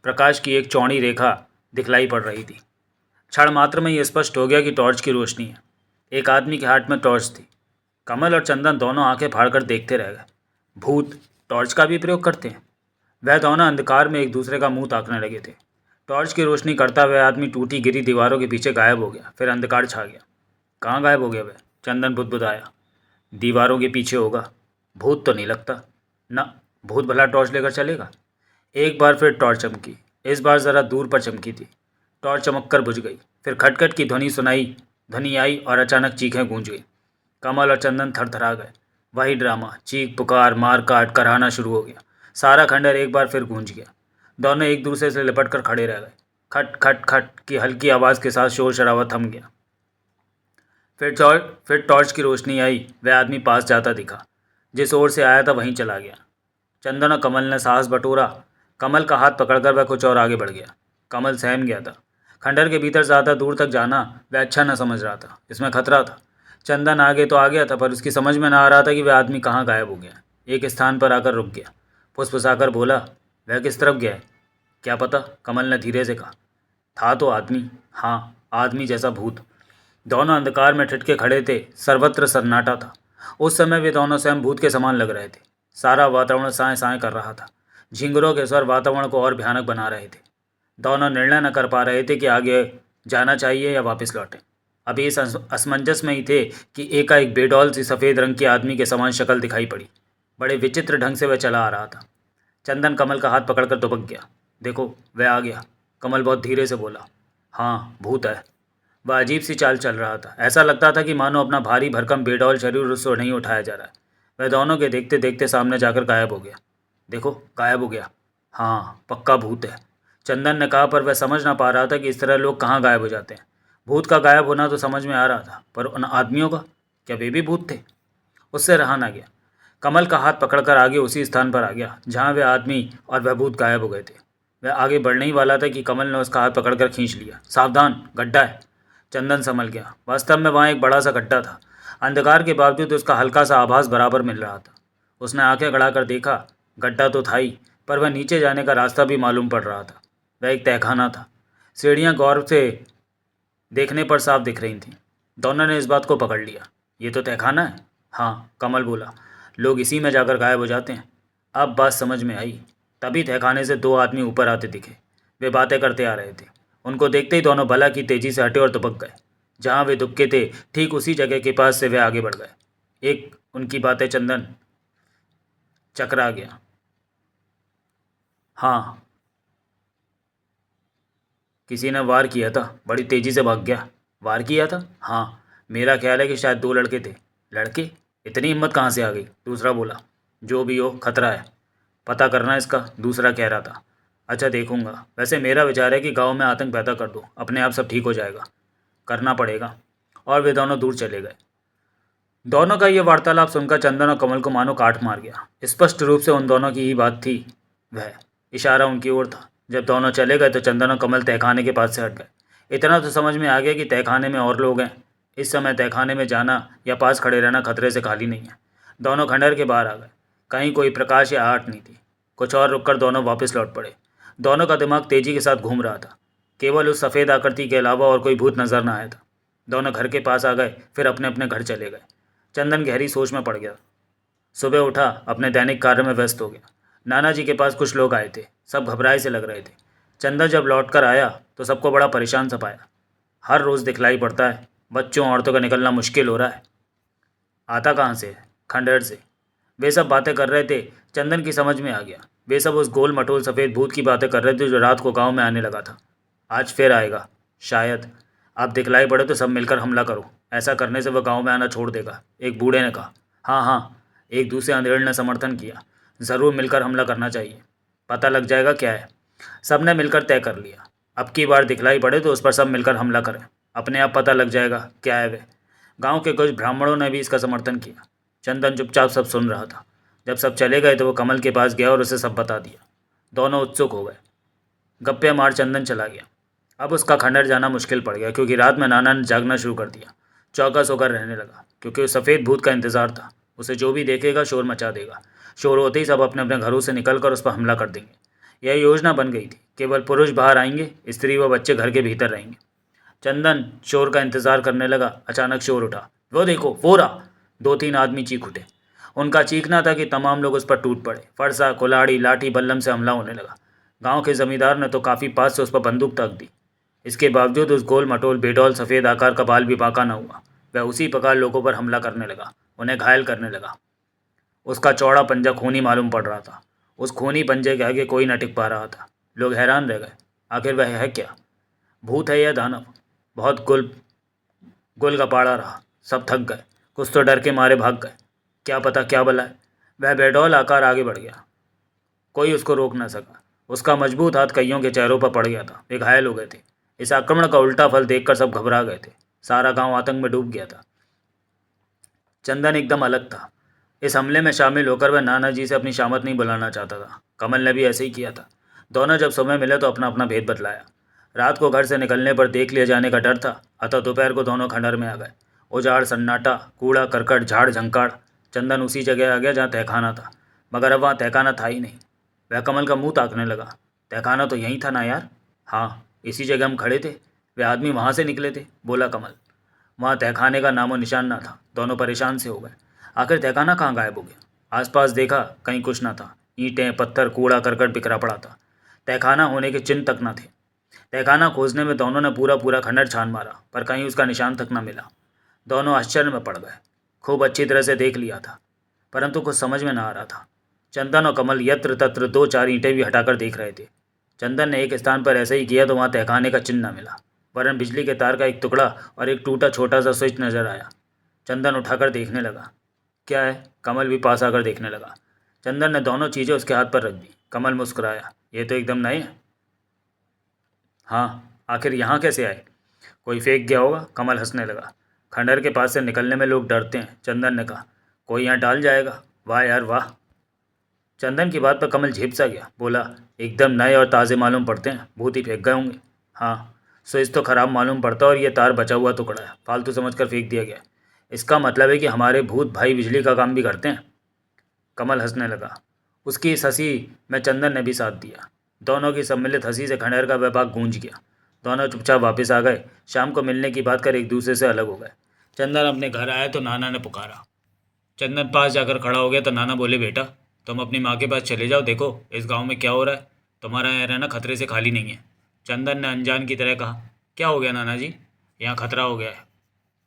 प्रकाश की एक चौड़ी रेखा दिखलाई पड़ रही थी। क्षण मात्र में ये स्पष्ट हो गया कि टॉर्च की रोशनी है। एक आदमी के हाथ में टॉर्च थी। कमल और चंदन दोनों आंखें फाड़कर देखते रह गए। भूत टॉर्च का भी प्रयोग करते हैं? वह दोनों अंधकार में एक दूसरे का मुंह ताकने लगे थे। टॉर्च की रोशनी करता हुआ आदमी टूटी गिरी दीवारों के पीछे गायब हो गया। फिर अंधकार छा गया। कहाँ गायब हो गया वह? चंदन बुदबुदाया। दीवारों के पीछे होगा। भूत तो नहीं लगता। ना, भूत भला टॉर्च लेकर चलेगा? एक बार फिर टॉर्च चमकी। इस बार ज़रा दूर पर चमकी थी। टॉर्च चमक कर बुझ गई। फिर खटखट की ध्वनि आई और अचानक चीखें गूंज गई। कमल और चंदन थरथरा गए। वही ड्रामा, चीख पुकार मार काट कराहना शुरू हो गया। सारा खंडहर एक बार फिर गूंज गया। दोनों एक दूसरे से लिपट कर खड़े रह गए। खट खट खट की हल्की आवाज़ के साथ शोर शराबा थम गया। फिर टॉर्च की रोशनी आई। वह आदमी पास जाता दिखा। जिस ओर से आया था वहीं चला गया। चंदन और कमल ने साहस बटोरा। कमल का हाथ पकड़कर वह कुछ और आगे बढ़ गया। कमल सहम गया था। खंडहर के भीतर ज़्यादा दूर तक जाना वह अच्छा न समझ रहा था। इसमें खतरा था। चंदन आगे तो आ गया था, पर उसकी समझ में न आ रहा था कि वह आदमी कहाँ गायब हो गया। एक स्थान पर आकर रुक गया। फुसफुसाकर बोला, वह किस तरफ गया है? क्या पता, कमल ने धीरे से कहा। था तो आदमी। हाँ, आदमी जैसा भूत। दोनों अंधकार में ठिठके खड़े थे। सर्वत्र सन्नाटा था। उस समय वे दोनों स्वयं भूत के समान लग रहे थे। सारा वातावरण साए साए कर रहा था। झिंगुरों के स्वर वातावरण को और भयानक बना रहे थे। दोनों निर्णय न कर पा रहे थे कि आगे जाना चाहिए या वापस लौटें। अभी इस असमंजस में ही थे कि एकाएक बेडौल सी सफ़ेद रंग के आदमी के समान शक्ल दिखाई पड़ी। बड़े विचित्र ढंग से वह चला आ रहा था। चंदन कमल का हाथ पकड़कर दुबक गया। देखो, वह आ गया। कमल बहुत धीरे से बोला। हाँ, भूत है। वह अजीब सी चाल चल रहा था। ऐसा लगता था कि मानो अपना भारी भरकम बेडौल शरीर उससे नहीं उठाया जा रहा है। वह दोनों के देखते देखते सामने जाकर गायब हो गया। देखो, गायब हो गया। हाँ, पक्का भूत है, चंदन ने कहा, पर वह समझ ना पा रहा था कि इस तरह लोग कहाँ गायब हो जाते हैं। भूत का गायब होना तो समझ में आ रहा था, पर उन आदमियों का? क्या वे भी भूत थे? उससे रहा ना गया। कमल का हाथ पकड़कर आगे उसी स्थान पर आ गया जहाँ वे आदमी और वह भूत गायब हो गए थे। वह आगे बढ़ने ही वाला था कि कमल ने उसका हाथ पकड़कर खींच लिया। सावधान, गड्ढा है। चंदन संभल गया। वास्तव में वहाँ एक बड़ा सा गड्ढा था। अंधकार के बावजूद उसका हल्का सा आभास बराबर मिल रहा था। उसने आंखें गड़ाकर देखा। गड्ढा तो था ही, पर वह नीचे जाने का रास्ता भी मालूम पड़ रहा था। वह एक तहखाना था। सीढ़ियाँ गौर से देखने पर साफ दिख रही थीं। दोनों ने इस बात को पकड़ लिया। ये तो तहखाना है। हाँ, कमल बोला, लोग इसी में जाकर गायब हो जाते हैं। अब बात समझ में आई। तभी तहखाने से दो आदमी ऊपर आते दिखे। वे बातें करते आ रहे थे। उनको देखते ही दोनों भला की तेजी से हटे और दुबक गए। जहाँ वे दुबके थे, ठीक उसी जगह के पास से वे आगे बढ़ गए। एक उनकी बातें चंदन चकरा गया। हाँ, किसी ने वार किया था, बड़ी तेजी से भाग गया। वार किया था? हाँ, मेरा ख्याल है कि शायद दो लड़के थे। लड़के? इतनी हिम्मत कहाँ से आ गई? दूसरा बोला। जो भी हो, खतरा है, पता करना इसका, दूसरा कह रहा था। अच्छा, देखूंगा। वैसे मेरा विचार है कि गांव में आतंक पैदा कर दो, अपने आप सब ठीक हो जाएगा। करना पड़ेगा। और वे दोनों दूर चले गए। दोनों का ये वार्तालाप सुनकर चंदन और कमल को मानो काट मार गया। स्पष्ट रूप से उन दोनों की ही बात थी। वह इशारा उनकी ओर था। जब दोनों चले गए तो चंदन और कमल तहखाने के पास से हट गए। इतना तो समझ में आ गया कि तहखाने में और लोग हैं। इस समय तहखाने में जाना या पास खड़े रहना खतरे से खाली नहीं है। दोनों खंडहर के बाहर आ गए। कहीं कोई प्रकाश या आहट नहीं थी। कुछ और रुककर दोनों वापस लौट पड़े। दोनों का दिमाग तेजी के साथ घूम रहा था। केवल उस सफ़ेद आकृति के अलावा और कोई भूत नजर न आया था। दोनों घर के पास आ गए, फिर अपने अपने घर चले गए। चंदन गहरी सोच में पड़ गया। सुबह उठा, अपने दैनिक कार्य में व्यस्त हो गया। नाना जी के पास कुछ लोग आए थे। सब घबराए से लग रहे थे। चंदन जब लौटकर आया तो सबको बड़ा परेशान सा पाया। हर रोज़ दिखलाई पड़ता है, बच्चों औरतों का निकलना मुश्किल हो रहा है। आता कहाँ से है? खंडहर से। वे सब बातें कर रहे थे। चंदन की समझ में आ गया। वे सब उस गोल मटोल सफ़ेद भूत की बातें कर रहे थे जो रात को गांव में आने लगा था। आज फिर आएगा शायद। आप दिखलाई पड़े तो सब मिलकर हमला करो। ऐसा करने से वह गांव में आना छोड़ देगा, एक बूढ़े ने कहा। हाँ हाँ, एक दूसरे अंधेड़ ने समर्थन किया। ज़रूर मिलकर हमला करना चाहिए, पता लग जाएगा क्या है। सब ने मिलकर तय कर लिया, अब की बार दिखलाई पड़े तो उस पर सब मिलकर हमला करें। अपने आप पता लग जाएगा क्या है वह। गांव के कुछ ब्राह्मणों ने भी इसका समर्थन किया। चंदन चुपचाप सब सुन रहा था। जब सब चले गए तो वो कमल के पास गया और उसे सब बता दिया। दोनों उत्सुक हो गए। गप्पे मार चंदन चला गया। अब उसका खंडहर जाना मुश्किल पड़ गया, क्योंकि रात में नाना ने जागना शुरू कर दिया। चौकस होकर रहने लगा, क्योंकि उस सफ़ेद भूत का इंतजार था। उसे जो भी देखेगा शोर मचा देगा। शोर होते ही सब अपने अपने घरों से निकलकर उस पर हमला कर देंगे। यह योजना बन गई थी। केवल पुरुष बाहर आएंगे, स्त्री व बच्चे घर के भीतर रहेंगे। चंदन शोर का इंतजार करने लगा। अचानक शोर उठा। वो देखो, वो रहा! दो तीन आदमी चीख उठे। उनका चीखना था कि तमाम लोग उस पर टूट पड़े। फरसा, कुल्हाड़ी, लाठी, बल्लम से हमला होने लगा। गांव के जमींदार ने तो काफ़ी पास से उस पर बंदूक तक दी। इसके बावजूद उस गोल मटोल बेडौल सफ़ेद आकार का बाल भी बांका न हुआ। वह उसी प्रकार लोगों पर हमला करने लगा, उन्हें घायल करने लगा। उसका चौड़ा पंजा खूनी मालूम पड़ रहा था। उस खूनी पंजे के आगे कोई न टिक पा रहा था। लोग हैरान रह गए। आखिर वह है क्या? भूत है या दानव? बहुत गुल गपाड़ा रहा। सब थक गए, कुछ तो डर के मारे भाग गए। क्या पता क्या बला है। वह बेडौल आकार आगे बढ़ गया, कोई उसको रोक न सका। उसका मजबूत हाथ कईयों के चेहरों पर पड़ गया था। वे घायल हो गए थे। इस आक्रमण का उल्टा फल देखकर सब घबरा गए थे। सारा गांव आतंक में डूब गया था। चंदन एकदम अलग था। इस हमले में शामिल होकर वह नाना जी से अपनी शामत नहीं बुलाना चाहता था। कमल ने भी ऐसे ही किया था। दोनों जब समय मिले तो अपना अपना भेद बतलाया। रात को घर से निकलने पर देख लिए जाने का डर था, अतः दोपहर को दोनों खंडहर में आ गए। उजाड़, सन्नाटा, कूड़ा करकट, झाड़ झंकाड़। चंदन उसी जगह आ गया जहाँ तहखाना था, मगर अब वहाँ तहखाना था ही नहीं। वह कमल का मुंह ताकने लगा। तहखाना तो यहीं था ना यार? हाँ, इसी जगह हम खड़े थे। वे आदमी वहाँ से निकले थे, बोला कमल। वहाँ तहखाने का नामो निशान ना था। दोनों परेशान से हो गए। आखिर तहखाना कहाँ गायब हो गया? आसपास देखा, कहीं कुछ ना था। ईंटें, पत्थर, कूड़ा करकट बिखरा पड़ा था। तहखाना होने के चिन्ह तक न थे। तहखाना खोजने में दोनों ने पूरा पूरा खंडर छान मारा, पर कहीं उसका निशान तक न मिला। दोनों आश्चर्य में पड़ गए। खूब अच्छी तरह से देख लिया था, परंतु कुछ समझ में न आ रहा था। चंदन और कमल यत्र तत्र दो चार ईंटें भी हटाकर देख रहे थे। चंदन ने एक स्थान पर ऐसे ही किया तो वहाँ तहखाने का चिन्ह न मिला, वरन बिजली के तार का एक टुकड़ा और एक टूटा छोटा सा स्विच नजर आया। चंदन उठाकर देखने लगा। क्या है? कमल भी पास आकर देखने लगा। चंदन ने दोनों चीज़ें उसके हाथ पर रख दी। कमल मुस्कुराया। ये तो एकदम नए हैं। हाँ, आखिर यहाँ कैसे आए? कोई फेंक गया होगा। कमल हंसने लगा। खंडहर के पास से निकलने में लोग डरते हैं, चंदन ने कहा। कोई यहाँ डाल जाएगा। वाह यार वाह। चंदन की बात पर कमल झेप सा गया, बोला, एकदम नए और ताज़े मालूम पड़ते हैं। भूत ही फेंक गए होंगे। हाँ, स्विच तो ख़राब मालूम पड़ता और ये तार बचा हुआ टुकड़ा है, फालतू समझकर फेंक दिया गया। इसका मतलब है कि हमारे भूत भाई बिजली का काम भी करते हैं। कमल हंसने लगा। उसकी इस हंसी में चंदन ने भी साथ दिया। दोनों की सम्मिलित हंसी से खंडहर का वह भाग गूंज गया। दोनों चुपचाप वापस आ गए। शाम को मिलने की बात कर एक दूसरे से अलग हो गए। चंदन अपने घर आया तो नाना ने पुकारा। चंदन पास जाकर खड़ा हो गया तो नाना बोले, बेटा तुम अपनी माँ के पास चले जाओ, देखो इस गांव में क्या हो रहा है। तुम्हारा यहाँ रहना खतरे से खाली नहीं है। चंदन ने अनजान की तरह कहा, क्या हो गया नाना जी? यहाँ खतरा हो गया है।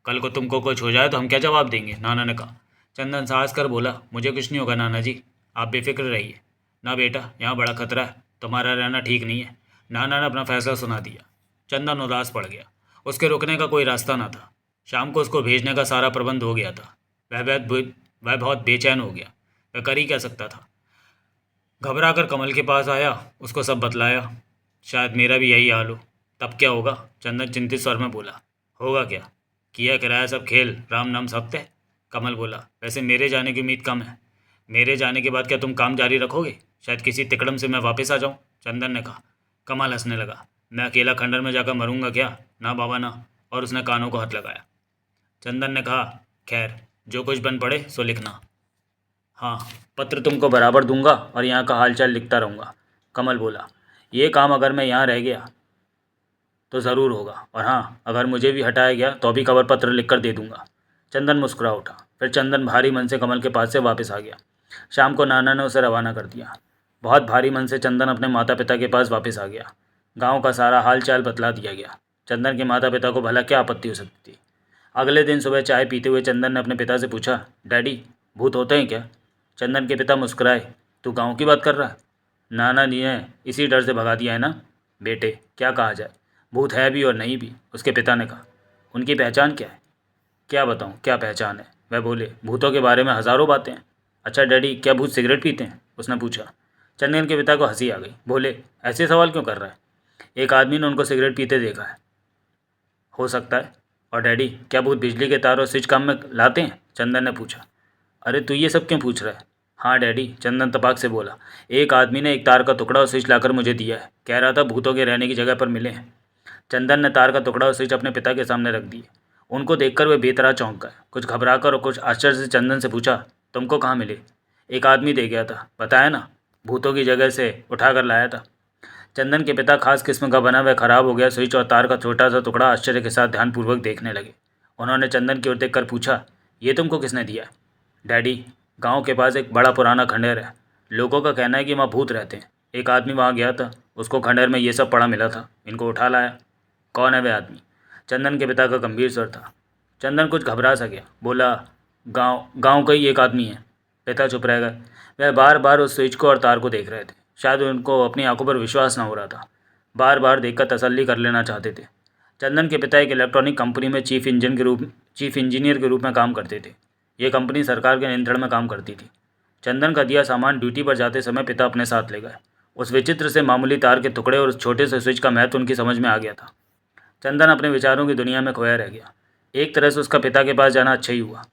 कल को तुमको कुछ हो जाए तो हम क्या जवाब देंगे? नाना ने कहा। चंदन साहस कर बोला, मुझे कुछ नहीं होगा नाना जी, आप बेफिक्र रहिए। ना बेटा, यहाँ बड़ा खतरा है, तुम्हारा रहना ठीक नहीं है। नाना ने अपना फैसला सुना दिया। चंदन उदास पड़ गया। उसके रुकने का कोई रास्ता ना था। शाम को उसको भेजने का सारा प्रबंध हो गया था। वह बहुत बेचैन हो गया। वह कर ही क्या सकता था। घबरा कर कमल के पास आया, उसको सब बतलाया। शायद मेरा भी यही हाल हो। तब क्या होगा? चंदन चिंतित स्वर में बोला। होगा क्या? किया किराया सब खेल, राम नाम सत्य है। कमल बोला, वैसे मेरे जाने की उम्मीद कम है। मेरे जाने के बाद क्या तुम काम जारी रखोगे? शायद किसी तिकड़म से मैं वापस आ जाऊं। चंदन ने कहा। कमल हंसने लगा। मैं अकेला खंडर में जाकर मरूंगा क्या? ना बाबा ना। और उसने कानों को हाथ लगाया। चंदन ने कहा, खैर जो कुछ बन पड़े सो लिखना। हाँ, पत्र तुमको बराबर दूंगा और यहाँ का हालचाल लिखता रहूँगा। कमल बोला, ये काम अगर मैं यहाँ रह गया तो ज़रूर होगा, और हाँ, अगर मुझे भी हटाया गया तो भी खबर पत्र लिख कर दे दूंगा। चंदन मुस्कुरा उठा। फिर चंदन भारी मन से कमल के पास से वापस आ गया। शाम को नाना ने उसे रवाना कर दिया। बहुत भारी मन से चंदन अपने माता पिता के पास वापस आ गया। गांव का सारा हाल चाल बतला दिया गया। चंदन के माता पिता को भला क्या आपत्ति हो सकती थी। अगले दिन सुबह चाय पीते हुए चंदन ने अपने पिता से पूछा, डैडी भूत होते हैं क्या? चंदन के पिता मुस्कुराए। तू गांव की बात कर रहा है? नाना जी ने इसी डर से भगा दिया है ना। बेटे क्या कहा जाए, भूत है भी और नहीं भी, उसके पिता ने कहा। उनकी पहचान क्या है? क्या बताऊं क्या पहचान है? वह बोले, भूतों के बारे में हज़ारों बातें हैं। अच्छा डैडी, क्या भूत सिगरेट पीते हैं? उसने पूछा। चंदन के पिता को हंसी आ गई। बोले, ऐसे सवाल क्यों कर रहा है? एक आदमी ने उनको सिगरेट पीते देखा है। हो सकता है। और डैडी, क्या भूत बिजली के तार और स्विच काम में लाते हैं? चंदन ने पूछा। अरे तू ये सब क्यों पूछ रहा है? हाँ डैडी, चंदन तपाक से बोला। एक आदमी ने एक तार का टुकड़ा और स्विच लाकर मुझे दिया है, कह रहा था भूतों के रहने की जगह पर मिले हैं। चंदन ने तार का टुकड़ा और स्विच अपने पिता के सामने रख दिए। उनको देखकर वे बेतरह चौंक गए। कुछ घबराकर और कुछ आश्चर्य से चंदन से पूछा, तुमको कहाँ मिले? एक आदमी दे गया था, बताया ना, भूतों की जगह से उठा कर लाया था। चंदन के पिता खास किस्म का बना वह खराब हो गया स्विच और तार का छोटा सा टुकड़ा आश्चर्य के साथ ध्यानपूर्वक देखने लगे। उन्होंने चंदन की ओर देखकर पूछा, ये तुमको किसने दिया? डैडी, गांव के पास एक बड़ा पुराना खंडहर है। लोगों का कहना है कि वहाँ भूत रहते हैं। एक आदमी वहाँ गया था, उसको खंडहर में ये सब पड़ा मिला था, इनको उठा लाया। कौन है वह आदमी? चंदन के पिता का गंभीर स्वर था। चंदन कुछ घबरा सा गया, बोला, गांव गांव का ही एक आदमी है। पिता चुप रह गए। वह बार बार उस स्विच को और तार को देख रहे थे। शायद उनको अपनी आंखों पर विश्वास न हो रहा था। बार बार देखकर तसल्ली कर लेना चाहते थे। चंदन के पिता एक इलेक्ट्रॉनिक कंपनी में चीफ इंजीनियर के रूप में काम करते थे। ये कंपनी सरकार के नियंत्रण में काम करती थी। चंदन का दिया सामान ड्यूटी पर जाते समय पिता अपने साथ ले गए। उस विचित्र से मामूली तार के टुकड़े और उस छोटे से स्विच का महत्व उनकी समझ में आ गया था। चंदन अपने विचारों की दुनिया में खोया रह गया। एक तरह से उसका पिता के पास जाना अच्छा ही हुआ,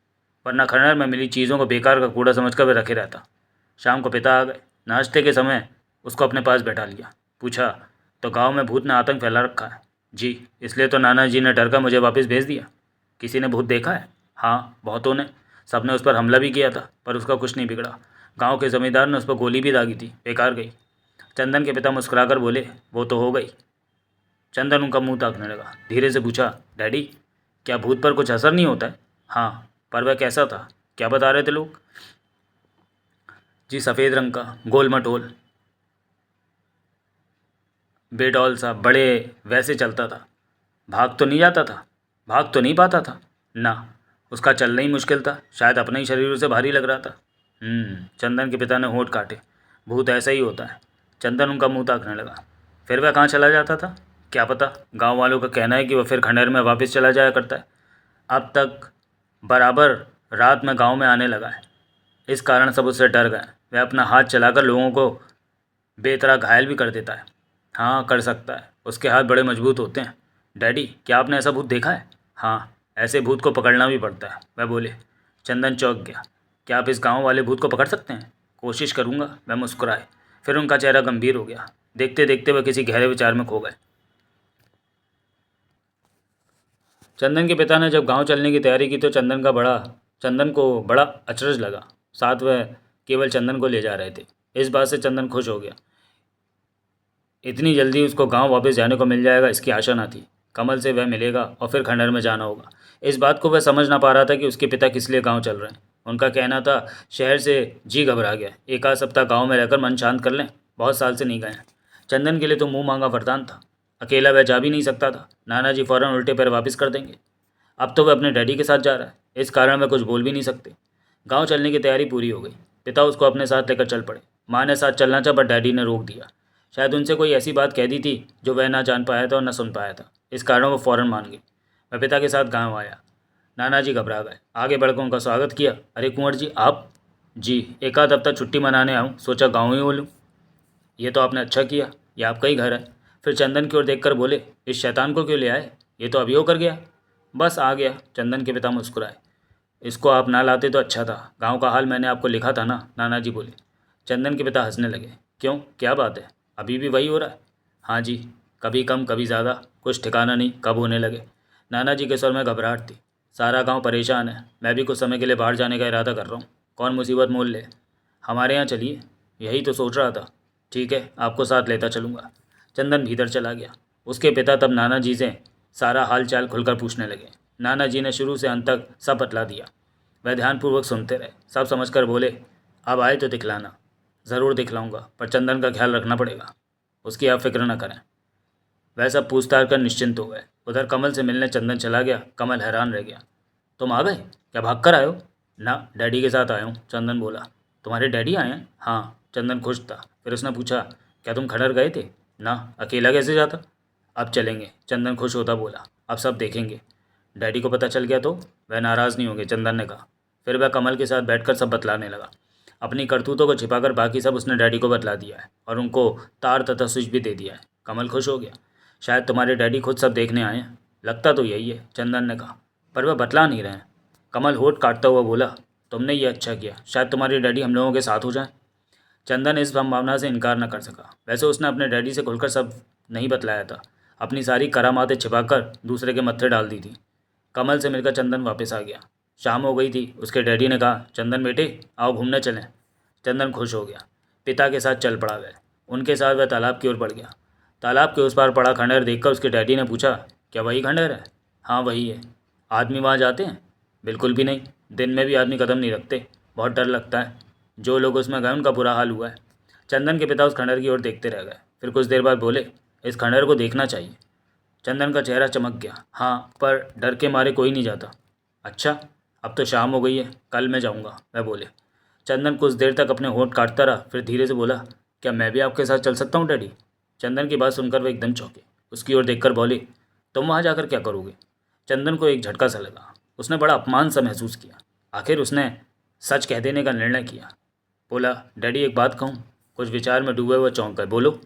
वरना खंडहर में मिली चीज़ों को बेकार का कूड़ा समझकर वे रखे रहता। शाम को पिता आ गए। नाश्ते के समय उसको अपने पास बैठा लिया। पूछा, तो गांव में भूत ने आतंक फैला रखा है? जी, इसलिए तो नाना जी ने डर कर मुझे वापस भेज दिया। किसी ने भूत देखा है? हाँ, बहुतों ने। सबने उस पर हमला भी किया था, पर उसका कुछ नहीं बिगड़ा। गांव के जमींदार ने उस पर गोली भी दागी थी, बेकार गई। चंदन के पिता मुस्कुराकर बोले, वो तो हो गई। चंदन उनका मुंह ताकने लगा। धीरे से पूछा, डैडी, क्या भूत पर कुछ असर नहीं होता है? हाँ, पर वह कैसा था? क्या बता रहे थे लोग? जी, सफ़ेद रंग का, गोल मटोल, बेडौल सा, बड़े वैसे चलता था। भाग तो नहीं जाता था? भाग तो नहीं पाता था ना, उसका चलना ही मुश्किल था। शायद अपने ही शरीर से भारी लग रहा था। चंदन के पिता ने होंठ काटे। भूत ऐसा ही होता है। चंदन उनका मुंह ताकने लगा। फिर वह कहाँ चला जाता था? क्या पता। गांव वालों का कहना है कि वह फिर खंडहर में वापस चला जाया करता है। अब तक बराबर रात में गांव में आने लगा है। इस कारण सब उससे डर गए। वह अपना हाथ चलाकर लोगों को बेतरह घायल भी कर देता है। हाँ, कर सकता है। उसके हाथ बड़े मजबूत होते हैं। डैडी, क्या आपने ऐसा भूत देखा है? हाँ, ऐसे भूत को पकड़ना भी पड़ता है, वह बोले। चंदन चौंक गया। क्या आप इस गांव वाले भूत को पकड़ सकते हैं? कोशिश करूंगा, वह मुस्कुराए। फिर उनका चेहरा गंभीर हो गया। देखते देखते वह किसी गहरे विचार में खो गए। चंदन के पिता ने जब गांव चलने की तैयारी की तो चंदन को बड़ा अचरज लगा। साथ वह केवल चंदन को ले जा रहे थे। इस बात से चंदन खुश हो गया। इतनी जल्दी उसको गांव वापस जाने को मिल जाएगा, इसकी आशा न थी। कमल से वह मिलेगा और फिर खंडहर में जाना होगा। इस बात को वह समझ ना पा रहा था कि उसके पिता किस लिए गांव चल रहे हैं। उनका कहना था, शहर से जी घबरा गया, एक आध सप्ताह गांव में रहकर मन शांत कर लें, बहुत साल से नहीं गए हैं। चंदन के लिए तो मुंह मांगा वरदान था। अकेला वह जा भी नहीं सकता था, नाना जी फ़ौरन उल्टे पैर वापस कर देंगे। अब तो वह अपने डैडी के साथ जा रहा है, इस कारण वह कुछ बोल भी नहीं सकते। गाँव चलने की तैयारी पूरी हो गई। पिता उसको अपने साथ लेकर चल पड़े। माँ ने साथ चलना चाहा, पर डैडी ने रोक दिया। शायद उनसे कोई ऐसी बात कह दी थी जो वह ना जान पाया था और न सुन पाया था। इस कारण वो फ़ौरन मान गई। वह पिता के साथ गांव आया। नाना जी घबरा गए। आगे बढ़कर उनका स्वागत किया। अरे कुंवर जी, आप? जी, एक आध हफ्ता छुट्टी मनाने आऊँ, सोचा गाँव ही हो लूँ। ये तो आपने अच्छा किया, ये आपका ही घर है। फिर चंदन की ओर देखकर बोले, इस शैतान को क्यों ले आए? ये तो अभी होकर गया। बस आ गया। चंदन के पिता मुस्कुराए। इसको आप ना लाते तो अच्छा था। गांव का हाल मैंने आपको लिखा था ना, नाना जी बोले। चंदन के पिता हंसने लगे। क्यों, क्या बात है? अभी भी वही हो रहा है? हाँ जी, कभी कम कभी ज़्यादा, कुछ ठिकाना नहीं कब होने लगे। नाना जी के स्वर में घबराहट थी। सारा गांव परेशान है। मैं भी कुछ समय के लिए बाहर जाने का इरादा कर रहा हूँ। कौन मुसीबत मोल ले। हमारे यहाँ चलिए। यही तो सोच रहा था। ठीक है, आपको साथ लेता चलूँगा। चंदन भीतर चला गया। उसके पिता तब नाना जी से सारा हाल चाल खुलकर पूछने लगे। नाना जी ने शुरू से अंत तक सब बतला दिया। वह ध्यानपूर्वक सुनते रहे। सब समझकर बोले, अब आए तो दिखलाना। ज़रूर दिखलाऊंगा, पर चंदन का ख्याल रखना पड़ेगा। उसकी आप फिक्र न करें। वह सब पूछताछ कर निश्चिंत हो गए। उधर कमल से मिलने चंदन चला गया। कमल हैरान रह गया। तुम आ गए? क्या भाग कर आए हो? ना, डैडी के साथ आया हूँ, चंदन बोला। तुम्हारे डैडी आए हैं? हाँ। चंदन खुश था। फिर उसने पूछा, क्या तुम खंडहर गए थे? ना, अकेला कैसे जाता? अब चलेंगे, चंदन खुश होता बोला। अब सब देखेंगे। डैडी को पता चल गया तो? वह नाराज़ नहीं होंगे, चंदन ने कहा। फिर वह कमल के साथ बैठकर सब बतलाने लगा। अपनी करतूतों को छिपाकर बाकी सब उसने डैडी को बतला दिया है और उनको तार तथा स्विच भी दे दिया है। कमल खुश हो गया। शायद तुम्हारे डैडी खुद सब देखने आए हैं। लगता तो यही है, चंदन ने कहा। पर वह बतला नहीं रहे हैं। कमल होठ काटता हुआ बोला, तुमने ये अच्छा किया। शायद तुम्हारे डैडी हम लोगों के साथ हो जाएं। चंदन इस संभावना से इनकार न कर सका। वैसे उसने अपने डैडी से खुलकर सब नहीं बतलाया था। अपनी सारी करामातें छिपाकर दूसरे के मत्थे डाल दी थी। कमल से मिलकर चंदन वापस आ गया। शाम हो गई थी। उसके डैडी ने कहा, चंदन बेटे, आओ घूमने चलें। चंदन खुश हो गया। पिता के साथ चल पड़ा वह। उनके साथ वह तालाब की ओर बढ़ गया। तालाब के उस पार पड़ा खंडहर देखकर उसके डैडी ने पूछा, क्या वही खंडहर है? हाँ, वही है। आदमी वहाँ जाते हैं? बिल्कुल भी नहीं। दिन में भी आदमी कदम नहीं रखते। बहुत डर लगता है। जो लोग उसमें गए उनका बुरा हाल हुआ है। चंदन के पिता उस खंडहर की ओर देखते रह गए। फिर कुछ देर बाद बोले, इस खंडहर को देखना चाहिए। चंदन का चेहरा चमक गया। हाँ, पर डर के मारे कोई नहीं जाता। अच्छा, अब तो शाम हो गई है, कल मैं जाऊँगा, वह बोले। चंदन कुछ देर तक अपने होंठ काटता रहा, फिर धीरे से बोला, क्या मैं भी आपके साथ चल सकता हूँ डैडी? चंदन की बात सुनकर वह एकदम चौंके। उसकी ओर देखकर बोले, तुम वहाँ जाकर क्या करोगे? चंदन को एक झटका सा लगा। उसने बड़ा अपमान सा महसूस किया। आखिर उसने सच कह देने का निर्णय किया। बोला, डैडी एक बात कहूँ? कुछ विचार में डूबे हुए चौंक गए। बोलो।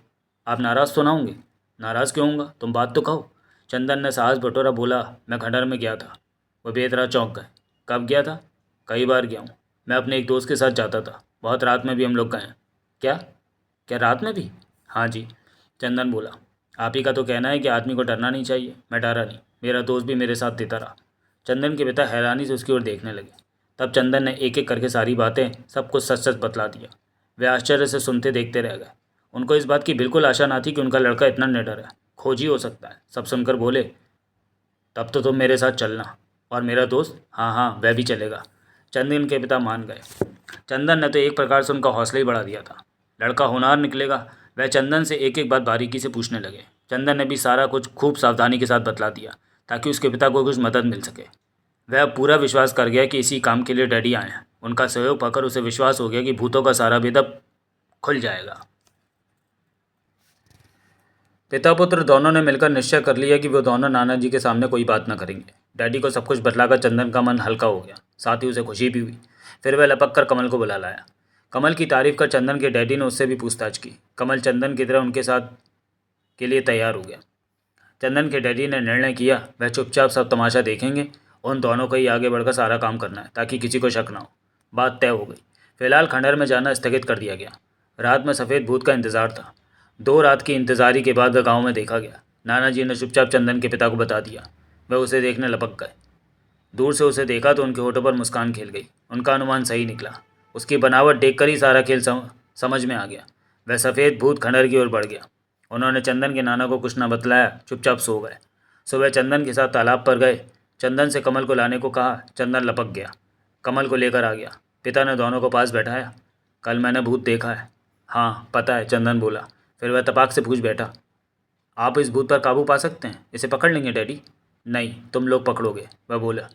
आप नाराज़ तो ना होंगे? नाराज़ क्यों होऊंगा, तुम बात तो कहो। चंदन ने साहस बटोरा। बोला, मैं खंडहर में गया था। वह बेतरा चौंक गए। कब गया था? कई बार गया हूँ। मैं अपने एक दोस्त के साथ जाता था। बहुत रात में भी हम लोग गए। क्या? क्या रात में भी? हाँ जी। चंदन बोला, आप ही का तो कहना है कि आदमी को डरना नहीं चाहिए। मैं डरा नहीं, मेरा दोस्त भी मेरे साथ देता रहा। चंदन के पिता हैरानी से उसकी ओर देखने लगे। तब चंदन ने एक एक करके सारी बातें, सब कुछ सच सच बतला दिया। वे आश्चर्य से सुनते देखते रह गए। उनको इस बात की बिल्कुल आशा ना थी कि उनका लड़का इतना निडर है, खोजी हो सकता है। सब सुनकर बोले, तब तो तुम मेरे साथ चलना। और मेरा दोस्त? हाँ हाँ, वह भी चलेगा। चंदन के पिता मान गए। चंदन ने तो एक प्रकार से उनका हौसला ही बढ़ा दिया था। लड़का होनहार निकलेगा। वह चंदन से एक एक बात बारीकी से पूछने लगे। चंदन ने भी सारा कुछ खूब सावधानी के साथ बतला दिया, ताकि उसके पिता को कुछ मदद मिल सके। वह अब पूरा विश्वास कर गया कि इसी काम के लिए डैडी आए हैं। उनका सहयोग पाकर उसे विश्वास हो गया कि भूतों का सारा भेद अब खुल जाएगा। पिता पुत्र दोनों ने मिलकर निश्चय कर लिया कि वो दोनों नाना जी के सामने कोई बात न करेंगे। डैडी को सब कुछ बतलाकर चंदन का मन हल्का हो गया, साथ ही उसे खुशी भी हुई। फिर वह लपक कर कमल को बुला लाया। कमल की तारीफ कर चंदन के डैडी ने उससे भी पूछताछ की। कमल चंदन की तरह उनके साथ के लिए तैयार हो गया। चंदन के डैडी ने निर्णय किया, वह चुपचाप सब तमाशा देखेंगे। उन दोनों को ही आगे बढ़कर सारा काम करना है, ताकि किसी को शक ना हो। बात तय हो गई। फिलहाल खंडहर में जाना स्थगित कर दिया गया। रात में सफ़ेद भूत का इंतजार था। 2 रात की इंतजारी के बाद वह गाँव में देखा गया। नाना जी ने चुपचाप चंदन के पिता को बता दिया। वह उसे देखने लपक गए। दूर से उसे देखा तो उनके होठों पर मुस्कान खेल गई। उनका अनुमान सही निकला। उसकी बनावट देखकर ही सारा खेल समझ में आ गया। वह सफ़ेद भूत खंडहर की ओर बढ़ गया। उन्होंने चंदन के नाना को कुछ न बतलाया, चुपचाप सो गए। सुबह चंदन के साथ तालाब पर गए। चंदन से कमल को लाने को कहा। चंदन लपक गया, कमल को लेकर आ गया। पिता ने दोनों को पास बैठाया। कल मैंने भूत देखा है। हाँ पता है, चंदन बोला। फिर वह तपाक से पूछ बैठा, आप इस भूत पर काबू पा सकते हैं? इसे पकड़ लेंगे डैडी? नहीं, तुम लोग पकड़ोगे, वह बोला।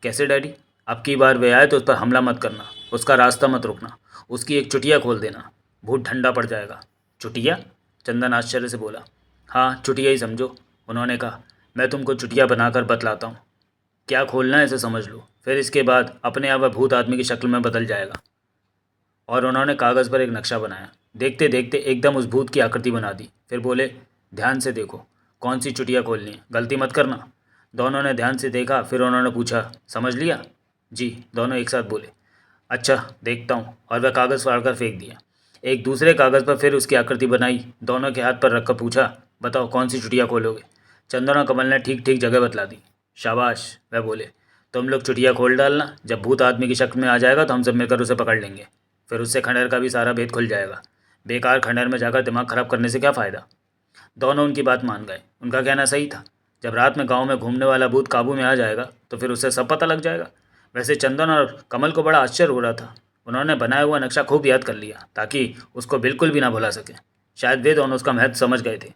कैसे डैडी? अब की बार वे आए तो उस पर हमला मत करना, उसका रास्ता मत रोकना, उसकी एक चुटिया खोल देना, भूत ठंडा पड़ जाएगा। चुटिया? चंदन आश्चर्य से बोला। हाँ, चुटिया ही समझो, उन्होंने कहा। मैं तुमको चुटिया बनाकर बतलाता हूँ। क्या खोलना है इसे समझ लो, फिर इसके बाद अपने आप वह भूत आदमी की शक्ल में बदल जाएगा। और उन्होंने कागज़ पर एक नक्शा बनाया। देखते देखते एकदम उस भूत की आकृति बना दी। फिर बोले, ध्यान से देखो, कौन सी चुटिया खोलनी है, गलती मत करना। दोनों ने ध्यान से देखा। फिर उन्होंने पूछा, समझ लिया? जी, दोनों एक साथ बोले। अच्छा, देखता हूँ। और वह कागज़ फाड़ कर फेंक दिया। एक दूसरे कागज़ पर फिर उसकी आकृति बनाई, दोनों के हाथ पर रखकर पूछा, बताओ कौन सी चुटिया खोलोगे? चंदन और कमल ने ठीक ठीक जगह बतला दी। शाबाश, वह बोले। तुम लोग चुटिया खोल डालना, जब भूत आदमी की शक्ल में आ जाएगा तो हम सब मिलकर उसे पकड़ लेंगे। फिर उससे खंडहर का भी सारा भेद खुल जाएगा। बेकार खंडहर में जाकर दिमाग खराब करने से क्या फ़ायदा। दोनों उनकी बात मान गए। उनका कहना सही था। जब रात में गांव में घूमने वाला भूत काबू में आ जाएगा तो फिर उसे सब पता लग जाएगा। वैसे चंदन और कमल को बड़ा आश्चर्य हो रहा था। उन्होंने बनाया हुआ नक्शा खूब याद कर लिया, ताकि उसको बिल्कुल भी ना भुला सके। शायद वे दोनों उसका महत्व समझ गए थे।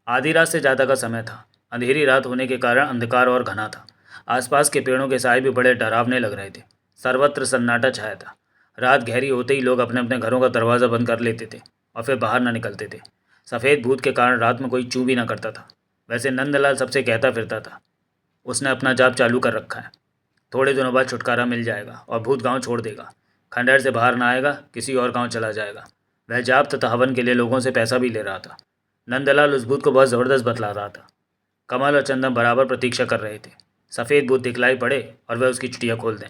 आधी रात से ज़्यादा का समय था। अंधेरी रात होने के कारण अंधकार और घना था। आसपास के पेड़ों के साए भी बड़े डरावने लग रहे थे। सर्वत्र सन्नाटा छाया था। रात गहरी होते ही लोग अपने अपने घरों का दरवाज़ा बंद कर लेते थे और फिर बाहर न निकलते थे। सफ़ेद भूत के कारण रात में कोई चू भी ना करता था। वैसे नंदलाल सबसे कहता फिरता था, उसने अपना जाप चालू कर रखा है। थोड़े दिनों बाद छुटकारा मिल जाएगा और भूत गांव छोड़ देगा। खंडहर से बाहर ना आएगा, किसी और गांव चला जाएगा। वह जाप तथा हवन के लिए लोगों से पैसा भी ले रहा था। नंदलाल उस भूत को बहुत ज़बरदस्त बतला रहा था। कमल और चंदन बराबर प्रतीक्षा कर रहे थे। सफ़ेद भूत दिखलाई पड़े और वह उसकी चुटिया खोल दें।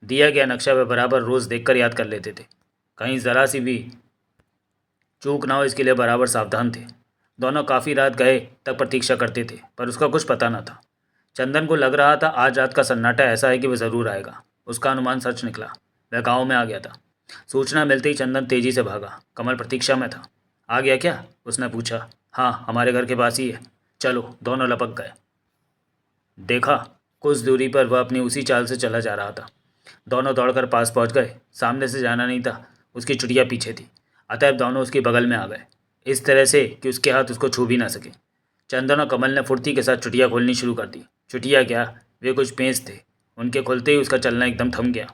दिया गया नक्शा वह बराबर रोज़ देखकर याद कर लेते थे। कहीं ज़रा सी भी चूक ना हो, इसके लिए बराबर सावधान थे। दोनों काफ़ी रात गए तक प्रतीक्षा करते थे, पर उसका कुछ पता न था। चंदन को लग रहा था आज रात का सन्नाटा ऐसा है कि वह ज़रूर आएगा। उसका अनुमान सच निकला। वह गाँव में आ गया था। सूचना मिलते ही चंदन तेज़ी से भागा। कमल प्रतीक्षा में था। आ गया क्या? उसने पूछा। हाँ, हमारे घर के पास ही है। चलो, दोनों लपक गए। देखा, कुछ दूरी पर वह अपनी उसी चाल से चला जा रहा था। दोनों दौड़कर पास पहुंच गए। सामने से जाना नहीं था, उसकी चुटिया पीछे थी, अतएव दोनों उसके बगल में आ गए, इस तरह से कि उसके हाथ उसको छू भी ना सके। चंदन और कमल ने फुर्ती के साथ चुटिया खोलनी शुरू कर दी। चुटिया क्या, वे कुछ पेंच थे, उनके खुलते ही उसका चलना एकदम थम गया।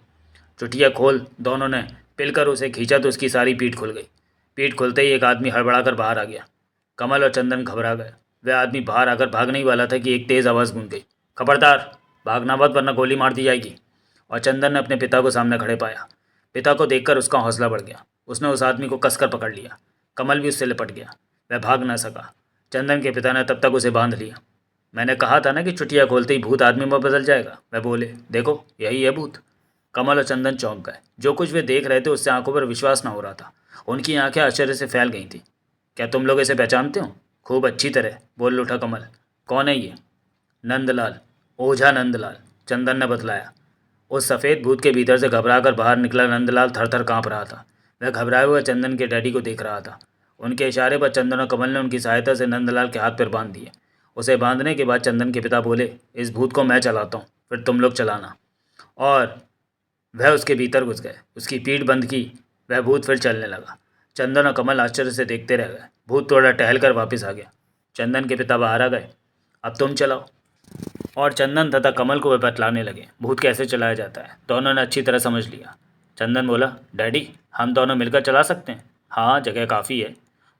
चुटिया खोल दोनों ने पिलकर उसे खींचा तो उसकी सारी पीठ खुल गई। पीठ खुलते ही एक आदमी हड़बड़ाकर बाहर आ गया। कमल और चंदन घबरा गए। वह आदमी बाहर आकर भागने ही वाला था कि एक तेज़ आवाज़ गूंज गई, खबरदार, भागना मत वरना गोली मार दी जाएगी। और चंदन ने अपने पिता को सामने खड़े पाया। पिता को देखकर उसका हौसला बढ़ गया। उसने उस आदमी को कसकर पकड़ लिया। कमल भी उससे लिपट गया। वह भाग न सका। चंदन के पिता ने तब तक उसे बांध लिया। मैंने कहा था ना कि चुटिया खोलते ही भूत आदमी में बदल जाएगा, वह बोले, देखो यही है भूत। कमल और चंदन चौंक गए। जो कुछ वे देख रहे थे उससे आंखों पर विश्वास न हो रहा था। उनकी आंखें आश्चर्य से फैल गई थीं। क्या तुम लोग इसे पहचानते हो? खूब अच्छी तरह, बोल उठा कमल। कौन है ये? नंदलाल, ओझा नंदलाल, चंदन ने बतलाया। उस सफ़ेद भूत के भीतर से घबराकर बाहर निकला नंदलाल थर थर काँप रहा था। वह घबराए हुए चंदन के डैडी को देख रहा था। उनके इशारे पर चंदन और कमल ने उनकी सहायता से नंदलाल के हाथ पैर बांध दिए। उसे बांधने के बाद चंदन के पिता बोले, इस भूत को मैं चलाता हूँ, फिर तुम लोग चलाना। और वह उसके भीतर घुस गए। उसकी पीठ बंद की। वह भूत फिर चलने लगा। चंदन और कमल आश्चर्य से देखते रह गए। भूत थोड़ा टहल कर वापस आ गया। चंदन के पिता बाहर आ गए। अब तुम चलाओ। और चंदन तथा कमल को वे बतलाने लगे भूत कैसे चलाया जाता है। दोनों ने अच्छी तरह समझ लिया। चंदन बोला, डैडी, हम दोनों मिलकर चला सकते हैं? हाँ, जगह काफ़ी है।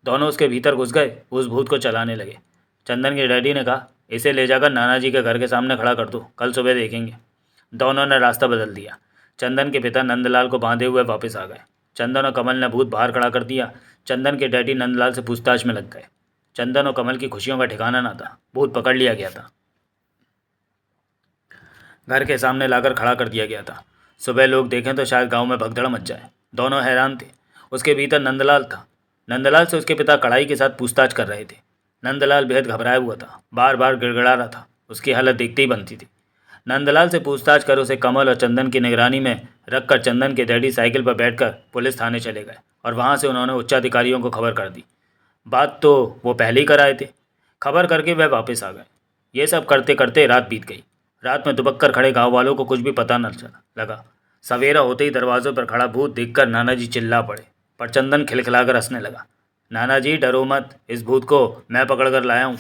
दोनों उसके भीतर घुस गए, उस भूत को चलाने लगे। चंदन के डैडी ने कहा, इसे ले जाकर नाना जी के घर के सामने खड़ा कर दो, कल सुबह देखेंगे। दोनों ने रास्ता बदल दिया। चंदन के पिता नंदलाल को बांधे हुए वापस आ गए। चंदन और कमल ने भूत बाहर खड़ा कर दिया। चंदन के डैडी नंदलाल से पूछताछ में लग गए। चंदन और कमल की खुशियों का ठिकाना ना था। भूत पकड़ लिया गया था, घर के सामने लाकर खड़ा कर दिया गया था। सुबह लोग देखें तो शायद गांव में भगदड़ मच जाए। दोनों हैरान थे। उसके भीतर नंदलाल था। नंदलाल से उसके पिता कड़ाई के साथ पूछताछ कर रहे थे। नंदलाल बेहद घबराया हुआ था, बार बार गिड़गिड़ा रहा था। उसकी हालत देखते ही बनती थी। नंदलाल से पूछताछ कर उसे कमल और चंदन की निगरानी में रखकर चंदन के डैडी साइकिल पर बैठकर पुलिस थाने चले गए और वहाँ से उन्होंने उच्चाधिकारियों को खबर कर दी। बात तो वो पहले ही कराए थे। खबर करके वह वापस आ गए। ये सब करते करते रात बीत गई। रात में दुबक कर खड़े गाँव वालों को कुछ भी पता न चला लगा। सवेरा होते ही दरवाज़ों पर खड़ा भूत देखकर नाना जी चिल्ला पड़े, पर चंदन खिलखिलाकर हंसने लगा। नाना जी डरो मत, इस भूत को मैं पकड़ कर लाया हूँ।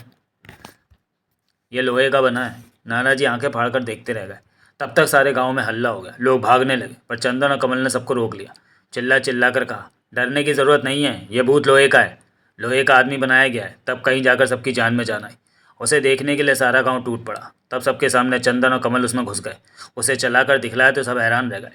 ये लोहे का बना है। नाना जी आंखें फाड़कर देखते रह गए। तब तक सारे गांव में हल्ला हो गया। लोग भागने लगे, पर चंदन और कमल ने सबको रोक लिया। चिल्ला कर कहा, डरने की ज़रूरत नहीं है, यह भूत लोहे का है, लोहे का आदमी बनाया गया है। तब कहीं जाकर सबकी जान में जान आई। उसे देखने के लिए सारा गांव टूट पड़ा। तब सबके सामने चंदन और कमल उसमें घुस गए। उसे चलाकर दिखलाया तो सब हैरान रह गए।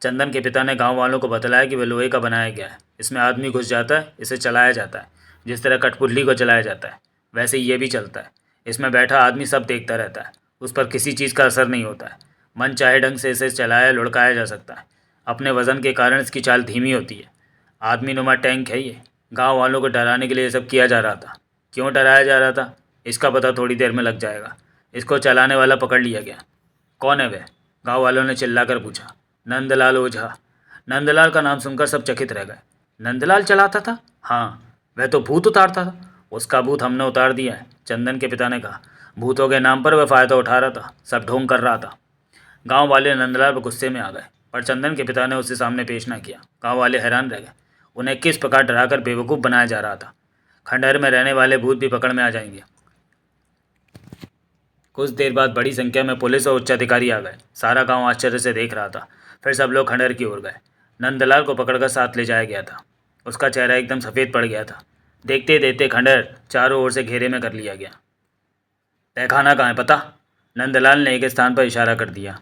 चंदन के पिता ने गांव वालों को बतलाया कि वह लोहे का बनाया गया है। इसमें आदमी घुस जाता है, इसे चलाया जाता है। जिस तरह कठपुतली को चलाया जाता है वैसे ये भी चलता है। इसमें बैठा आदमी सब देखता रहता है, उस पर किसी चीज़ का असर नहीं होता है। मन चाहे ढंग से इसे चलाया लुढ़काया जा सकता है। अपने वज़न के कारण इसकी चाल धीमी होती है। आदमी नुमा टैंक है ये। गांव वालों को डराने के लिए ये सब किया जा रहा था। क्यों डराया जा रहा था इसका पता थोड़ी देर में लग जाएगा। इसको चलाने वाला पकड़ लिया गया। कौन है वह? गांव वालों ने चिल्लाकर पूछा। नंदलाल ओझा। नंदलाल का नाम सुनकर सब चकित रह गए। नंदलाल चलाता था? हाँ, वह तो भूत उतारता था। उसका भूत हमने उतार दिया है, चंदन के पिता ने कहा। भूतों के नाम पर वह फ़ायदा उठा रहा था, सब ढोंग कर रहा था। गांव वाले नंदलाल पर गुस्से में आ गए, पर चंदन के पिता ने उसे सामने पेश न किया। गांव वाले हैरान रह गए। उन्हें किस प्रकार डराकर बेवकूफ़ बनाया जा रहा था। खंडहर में रहने वाले भूत भी पकड़ में आ जाएंगे। कुछ देर बाद बड़ी संख्या में पुलिस और उच्चाधिकारी आ गए। सारा गांव आश्चर्य से देख रहा था। फिर सब लोग खंडहर की ओर गए। नंदलाल को पकड़कर साथ ले जाया गया था। उसका चेहरा एकदम सफ़ेद पड़ गया था। देखते देखते खंडहर चारों ओर से घेरे में कर लिया गया। तहखाना कहाँ है पता? नंदलाल ने एक स्थान पर इशारा कर दिया।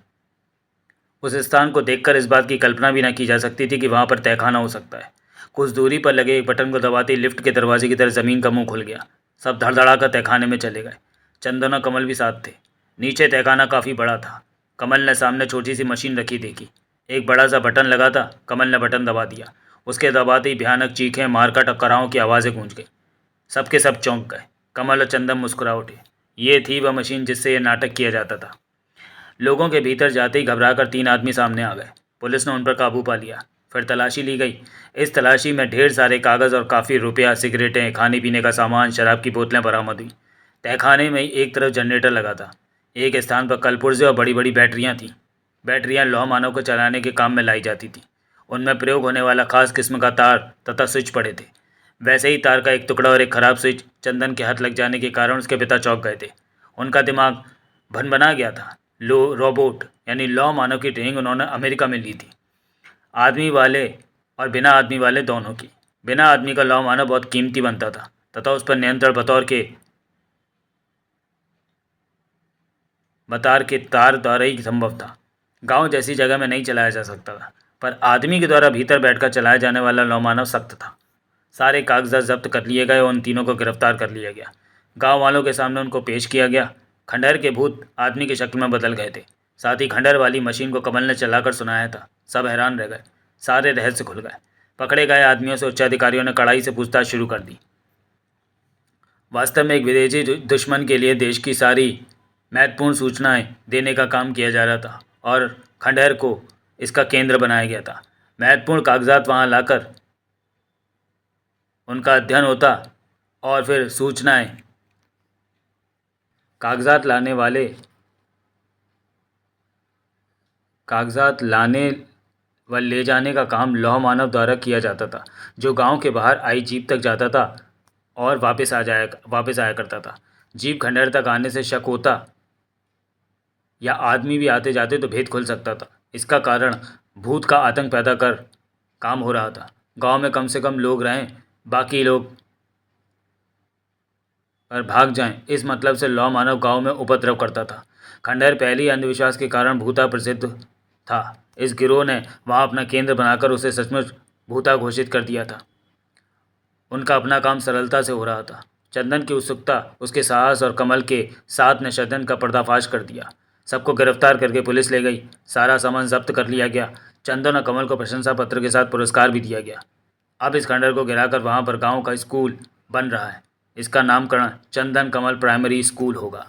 उस स्थान को देखकर इस बात की कल्पना भी न की जा सकती थी कि वहाँ पर तहखाना हो सकता है। कुछ दूरी पर लगे एक बटन को दबाते ही लिफ्ट के दरवाजे की तरह ज़मीन का मुंह खुल गया। सब धड़धड़ाकर तहखाने में चले गए। चंदन और कमल भी साथ थे। नीचे तहखाना काफ़ी बड़ा था। कमल ने सामने छोटी सी मशीन रखी देखी। एक बड़ा सा बटन लगा था। कमल ने बटन दबा दिया। उसके दबाते ही भयानक चीखें, मारकाट और कराहों की आवाज़ें गूंज गई। सबके सब चौंक गए। कमल और चंदन मुस्कुरा उठे। ये थी वह मशीन जिससे यह नाटक किया जाता था। लोगों के भीतर जाते ही घबराकर 3 आदमी सामने आ गए। पुलिस ने उन पर काबू पा लिया। फिर तलाशी ली गई। इस तलाशी में ढेर सारे कागज़ और काफ़ी रुपया, सिगरेटें, खाने पीने का सामान, शराब की बोतलें बरामद हुई। तहखाने में ही एक तरफ जनरेटर लगा था। एक स्थान पर कलपुर्जे और बड़ी बड़ी बैटरियाँ थीं। बैटरियां लौह मानव को चलाने के काम में लाई जाती थी। उनमें प्रयोग होने वाला खास किस्म का तार तथा स्विच पड़े थे। वैसे ही तार का एक टुकड़ा और एक खराब स्विच चंदन के हाथ लग जाने के कारण उसके पिता चौंक गए थे। उनका दिमाग भनभना गया था। लो रोबोट यानी लौह मानव की ट्रेनिंग उन्होंने अमेरिका में ली थी, आदमी वाले और बिना आदमी वाले दोनों की। बिना आदमी का लौह मानव बहुत कीमती बनता था तथा उस पर नियंत्रण बतार के तार द्वारा ही संभव था। गांव जैसी जगह में नहीं चलाया जा सकता था, पर आदमी के द्वारा भीतर बैठकर चलाया जाने वाला लौह मानव सख्त था। सारे कागजात जब्त कर लिए गए और उन तीनों को गिरफ्तार कर लिया गया। गांव वालों के सामने उनको पेश किया गया। खंडहर के भूत आदमी की शक्ल में बदल गए थे। साथ ही खंडहर वाली मशीन को कमल ने चलाकर सुनाया था। सब हैरान रह गए। सारे रहस्य खुल गए। पकड़े गए आदमियों से उच्चाधिकारियों ने कड़ाई से पूछताछ शुरू कर दी। वास्तव में एक विदेशी दुश्मन के लिए देश की सारी महत्वपूर्ण सूचनाएं देने का काम किया जा रहा था और खंडहर को इसका केंद्र बनाया गया था। महत्वपूर्ण कागजात वहां लाकर उनका अध्ययन होता और फिर सूचनाएं कागजात लाने व ले जाने का काम लौह मानव द्वारा किया जाता था, जो गांव के बाहर आई जीप तक जाता था और वापस आया करता था। जीप खंडहर तक आने से शक होता या आदमी भी आते जाते तो भेद खुल सकता था। इसका कारण भूत का आतंक पैदा कर काम हो रहा था। गांव में कम से कम लोग रहें, बाकी लोग पर भाग जाएं, इस मतलब से लौह मानव गांव में उपद्रव करता था। खंडहर पहले ही अंधविश्वास के कारण भूता प्रसिद्ध था। इस गिरोह ने वहां अपना केंद्र बनाकर उसे सचमुच भूता घोषित कर दिया था। उनका अपना काम सरलता से हो रहा था। चंदन की उत्सुकता, उसके साहस और कमल के साथ ने षड्यंत्र का पर्दाफाश कर दिया। सबको गिरफ्तार करके पुलिस ले गई। सारा सामान जब्त कर लिया गया। चंदन और कमल को प्रशंसा पत्र के साथ पुरस्कार भी दिया गया। अब इस खंडहर को गिराकर वहां पर गांव का स्कूल बन रहा है। इसका नामकरण चंदन कमल प्राइमरी स्कूल होगा।